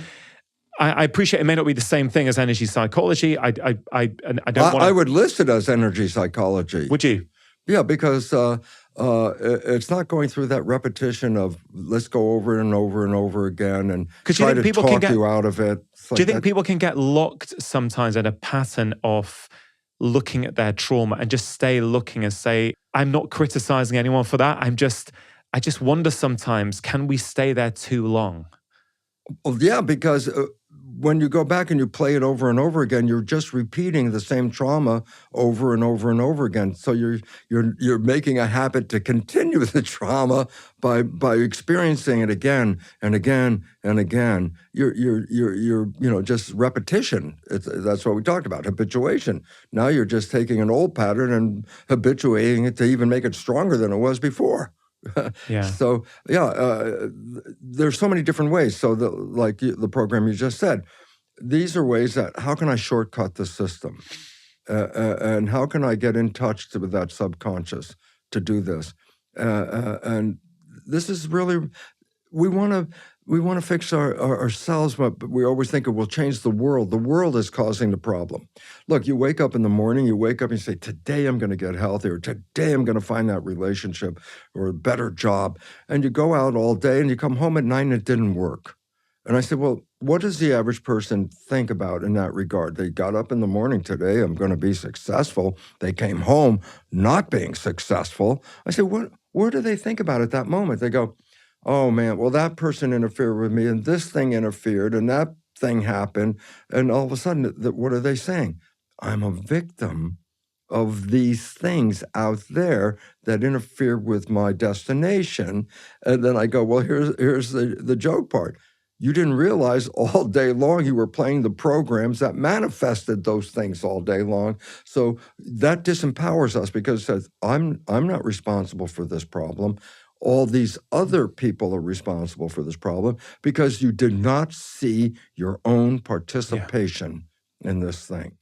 I appreciate it may not be the same thing as energy psychology. I don't want. I would list it as energy psychology. Would you? Yeah, because it's not going through that repetition of let's go over and over and over again and try to talk you out of it. Do you think people can get locked sometimes in a pattern of looking at their trauma and just stay looking and say, I'm not criticizing anyone for that. I just wonder sometimes, can we stay there too long? Well, yeah, because when you go back and you play it over and over again, you're just repeating the same trauma over and over and over again. So you're making a habit to continue the trauma by experiencing it again and again and again. You're just repetition. That's what we talked about, habituation. Now you're just taking an old pattern and habituating it to even make it stronger than it was before. Yeah. So there's so many different ways. So like the program you just said, these are ways that how can I shortcut the system, and how can I get in touch with that subconscious to do this? And this is really we want to fix ourselves, but we always think it will change the world. The world is causing the problem. Look, you wake up in the morning, you wake up and you say, today I'm going to get healthier. Today I'm going to find that relationship or a better job. And you go out all day and you come home at night and it didn't work. And I said, well, what does the average person think about in that regard? They got up in the morning, today I'm going to be successful. They came home not being successful. I said, what do they think about at that moment? They go, oh man, well, that person interfered with me and this thing interfered and that thing happened. And all of a sudden, what are they saying? I'm a victim of these things out there that interfere with my destination. And then I go, well, here's the joke part. You didn't realize all day long you were playing the programs that manifested those things all day long. So that disempowers us because it says, I'm not responsible for this problem. All these other people are responsible for this problem because you did not see your own participation in this thing.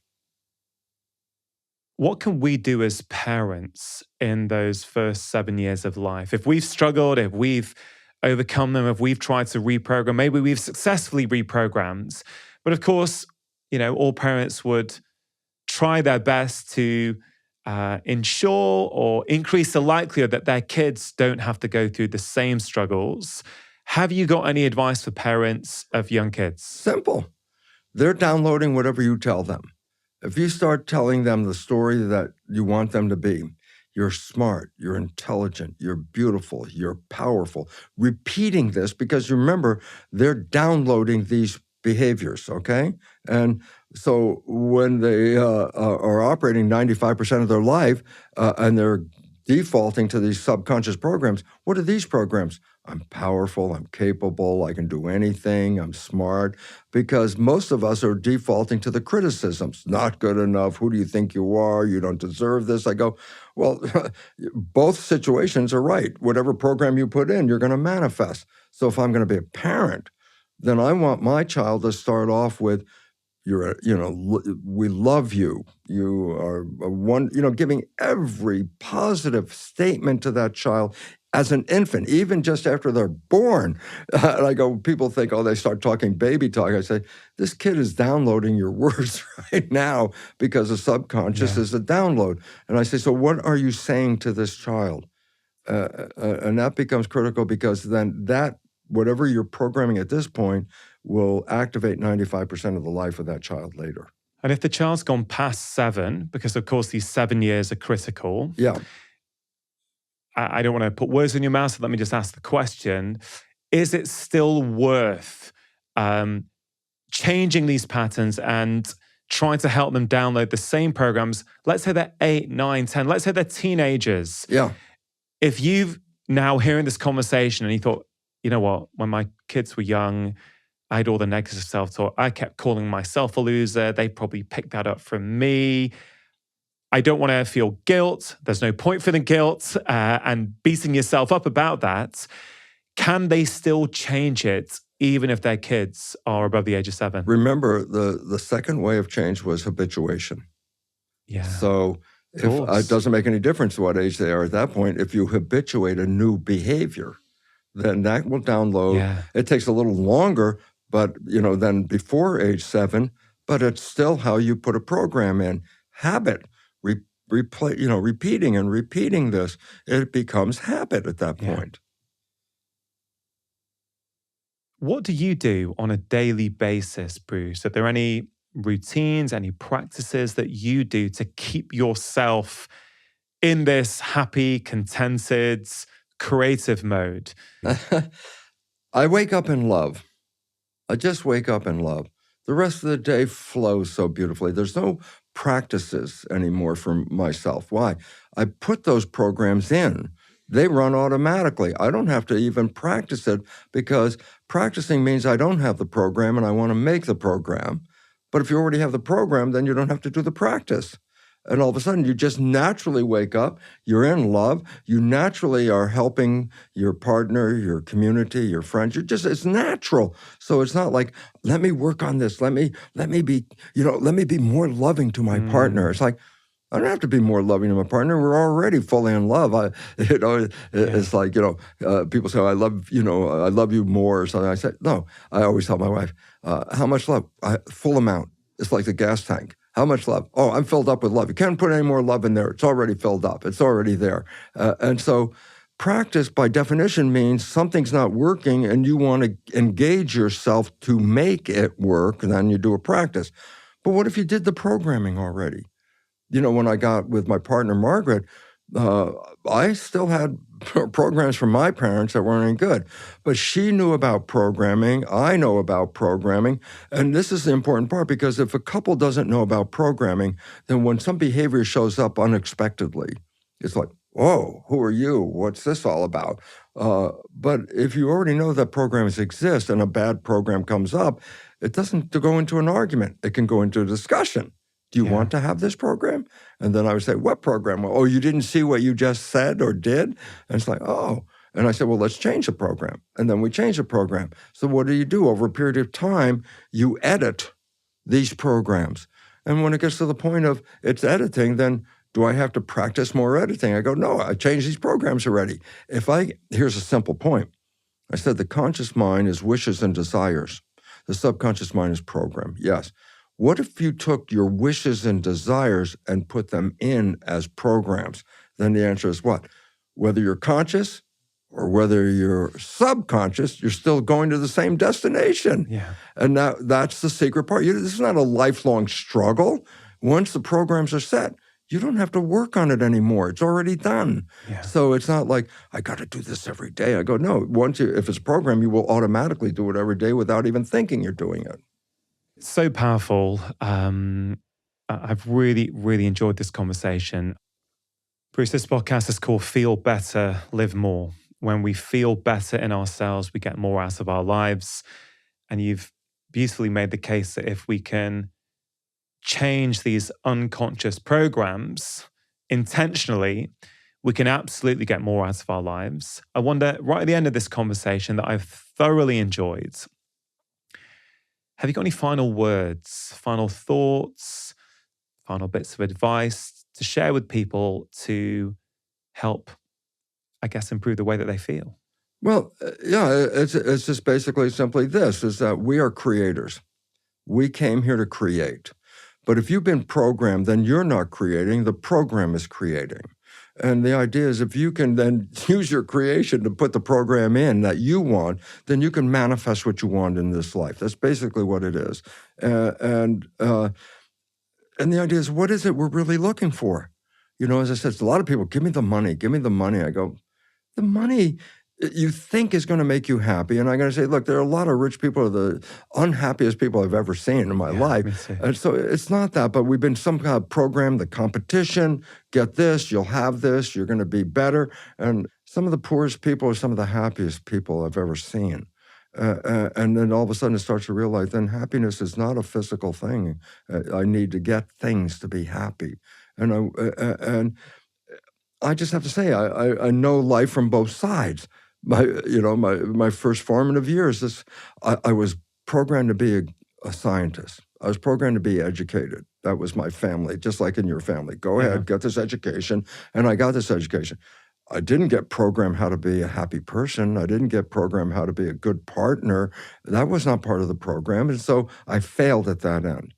What can we do as parents in those first 7 years of life? If we've struggled, if we've overcome them, if we've tried to reprogram, maybe we've successfully reprogrammed. But of course, all parents would try their best to ensure or increase the likelihood that their kids don't have to go through the same struggles. Have you got any advice for parents of young kids? Simple. They're downloading whatever you tell them. If you start telling them the story that you want them to be, you're smart, you're intelligent, you're beautiful, you're powerful. Repeating this because you remember, they're downloading these behaviors, okay? And so when they are operating 95% of their life and they're defaulting to these subconscious programs, what are these programs? I'm powerful, I'm capable, I can do anything, I'm smart, because most of us are defaulting to the criticisms. Not good enough, who do you think you are? You don't deserve this. I go, well, both situations are right. Whatever program you put in, you're going to manifest. So if I'm going to be a parent, then I want my child to start off with, we love you. You are one, giving every positive statement to that child as an infant, even just after they're born. And I go, people think, oh, they start talking baby talk. I say, this kid is downloading your words right now because the subconscious is a download. And I say, so what are you saying to this child? And that becomes critical, because then whatever you're programming at this point will activate 95% of the life of that child later. And if the child's gone past 7, because of course these 7 years are critical. Yeah. I don't want to put words in your mouth, so let me just ask the question. Is it still worth changing these patterns and trying to help them download the same programs? Let's say they're 8, 9, 10. Let's say they're teenagers. Yeah. If you've now hearing this conversation and you thought, you know what, when my kids were young, I had all the negative self-talk. I kept calling myself a loser. They probably picked that up from me. I don't want to feel guilt. There's no point for the guilt and beating yourself up about that. Can they still change it even if their kids are above the age of 7? Remember, the second way of change was habituation. Yeah. So it doesn't make any difference what age they are at that point. If you habituate a new behavior, then that will download. Yeah. It takes a little longer, but than before age 7, but it's still how you put a program in. Habit, repeating and repeating this, it becomes habit at that point. What do you do on a daily basis, Bruce? Are there any routines, any practices that you do to keep yourself in this happy, contented, creative mode? I wake up in love. I just wake up in love. The rest of the day flows so beautifully. There's no practices anymore for myself. Why? I put those programs in. They run automatically. I don't have to even practice it, because practicing means I don't have the program and I want to make the program. But if you already have the program, then you don't have to do the practice. And all of a sudden, you just naturally wake up. You're in love. You naturally are helping your partner, your community, your friends. It's natural. So it's not like, let me work on this. Let me be more loving to my partner. It's like, I don't have to be more loving to my partner. We're already fully in love. It's like, people say, I love you more or something. I say, no, I always tell my wife, how much love? Full amount. It's like the gas tank. How much love? Oh, I'm filled up with love. You can't put any more love in there. It's already filled up. It's already there. And so practice, by definition, means something's not working and you want to engage yourself to make it work, and then you do a practice. But what if you did the programming already? When I got with my partner, Margaret, I still had programs from my parents that weren't any good. But she knew about programming. I know about programming. And this is the important part, because if a couple doesn't know about programming, then when some behavior shows up unexpectedly, it's like, whoa, who are you? What's this all about? But if you already know that programs exist and a bad program comes up, it doesn't go into an argument. It can go into a discussion. Do you want to have this program? And then I would say, what program? Oh, you didn't see what you just said or did? And it's like, oh. And I said, well, let's change the program. And then we change the program. So what do? Over a period of time, you edit these programs. And when it gets to the point of it's editing, then do I have to practice more editing? I go, no, I changed these programs already. Here's a simple point. I said the conscious mind is wishes and desires. The subconscious mind is program. Yes. What if you took your wishes and desires and put them in as programs? Then the answer is what? Whether you're conscious or whether you're subconscious, you're still going to the same destination. Yeah. And that's the secret part. This is not a lifelong struggle. Once the programs are set, you don't have to work on it anymore. It's already done. Yeah. So it's not like, I got to do this every day. I go, no, if it's a program, you will automatically do it every day without even thinking you're doing it. So powerful. I've really, really enjoyed this conversation. Bruce, this podcast is called Feel Better, Live More. When we feel better in ourselves, we get more out of our lives. And you've beautifully made the case that if we can change these unconscious programs intentionally, we can absolutely get more out of our lives. I wonder, right at the end of this conversation that I've thoroughly enjoyed, have you got any final words, final thoughts, final bits of advice to share with people to help, I guess, improve the way that they feel? Well, yeah, it's just basically simply this, is that we are creators. We came here to create. But if you've been programmed, then you're not creating, the program is creating. And the idea is if you can then use your creation to put the program in that you want, then you can manifest what you want in this life. That's basically what it is. And the idea is, what is it we're really looking for? You know, as I said, a lot of people, give me the money, give me the money. I go, the money you think is going to make you happy. And I'm going to say, look, there are a lot of rich people, the unhappiest people I've ever seen in my life. And so it's not that, but we've been some kind of program, the competition, get this, you'll have this, you're going to be better. And some of the poorest people are some of the happiest people I've ever seen. And then all of a sudden it starts to realize then happiness is not a physical thing. I need to get things to be happy. And I just have to say, I know life from both sides. My first formative years, I was programmed to be a scientist. I was programmed to be educated. That was my family, just like in your family. Go ahead, get this education. And I got this education. I didn't get programmed how to be a happy person. I didn't get programmed how to be a good partner. That was not part of the program. And so I failed at that end.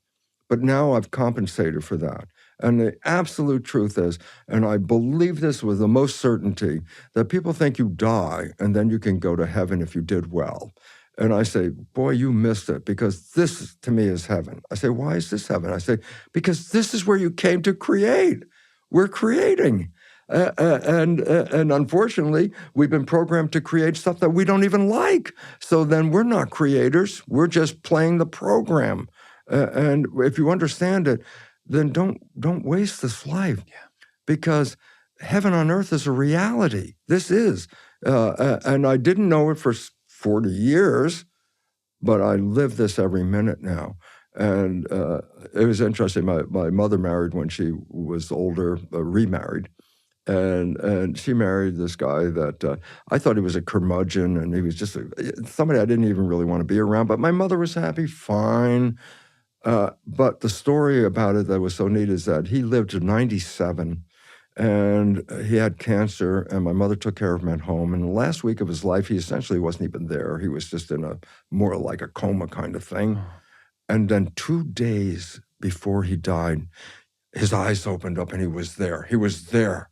But now I've compensated for that. And the absolute truth is, and I believe this with the most certainty, that people think you die and then you can go to heaven if you did well. And I say, boy, you missed it, because this to me is heaven. I say, why is this heaven? I say, because this is where you came to create. We're creating. And unfortunately, we've been programmed to create stuff that we don't even like. So then we're not creators. We're just playing the program. And if you understand it, then don't waste this life, because heaven on earth is a reality. This is. And I didn't know it for 40 years, but I live this every minute now. And it was interesting. My mother married when she was older, remarried. And she married this guy that I thought he was a curmudgeon, and he was just somebody I didn't even really want to be around. But my mother was happy, fine. But the story about it that was so neat is that he lived to 97, and he had cancer, and my mother took care of him at home. And the last week of his life, he essentially wasn't even there. He was just in a more like a coma kind of thing. And then 2 days before he died, his eyes opened up and he was there. He was there.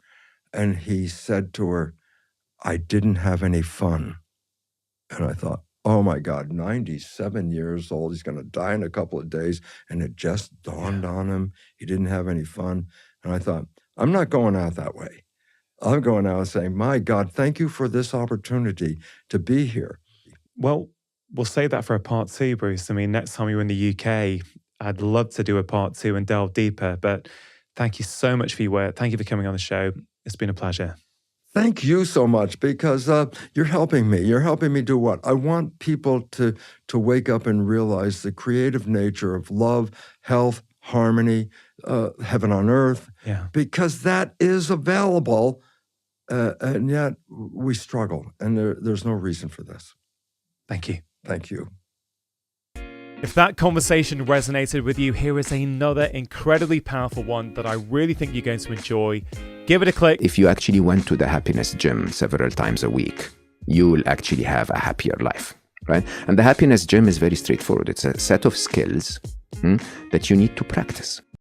And he said to her, I didn't have any fun. And I thought, oh my God, 97 years old, he's going to die in a couple of days. And it just dawned on him, he didn't have any fun. And I thought, I'm not going out that way. I'm going out saying, my God, thank you for this opportunity to be here. Well, we'll save that for a part 2, Bruce. I mean, next time you're in the UK, I'd love to do a part 2 and delve deeper. But thank you so much for your work. Thank you for coming on the show. It's been a pleasure. Thank you so much, because you're helping me. You're helping me do what? I want people to wake up and realize the creative nature of love, health, harmony, heaven on earth, because that is available, and yet we struggle, and there's no reason for this. Thank you. Thank you. If that conversation resonated with you, here is another incredibly powerful one that I really think you're going to enjoy. Give it a click. If you actually went to the happiness gym several times a week, you will actually have a happier life, right? And the happiness gym is very straightforward. It's a set of skills that you need to practice.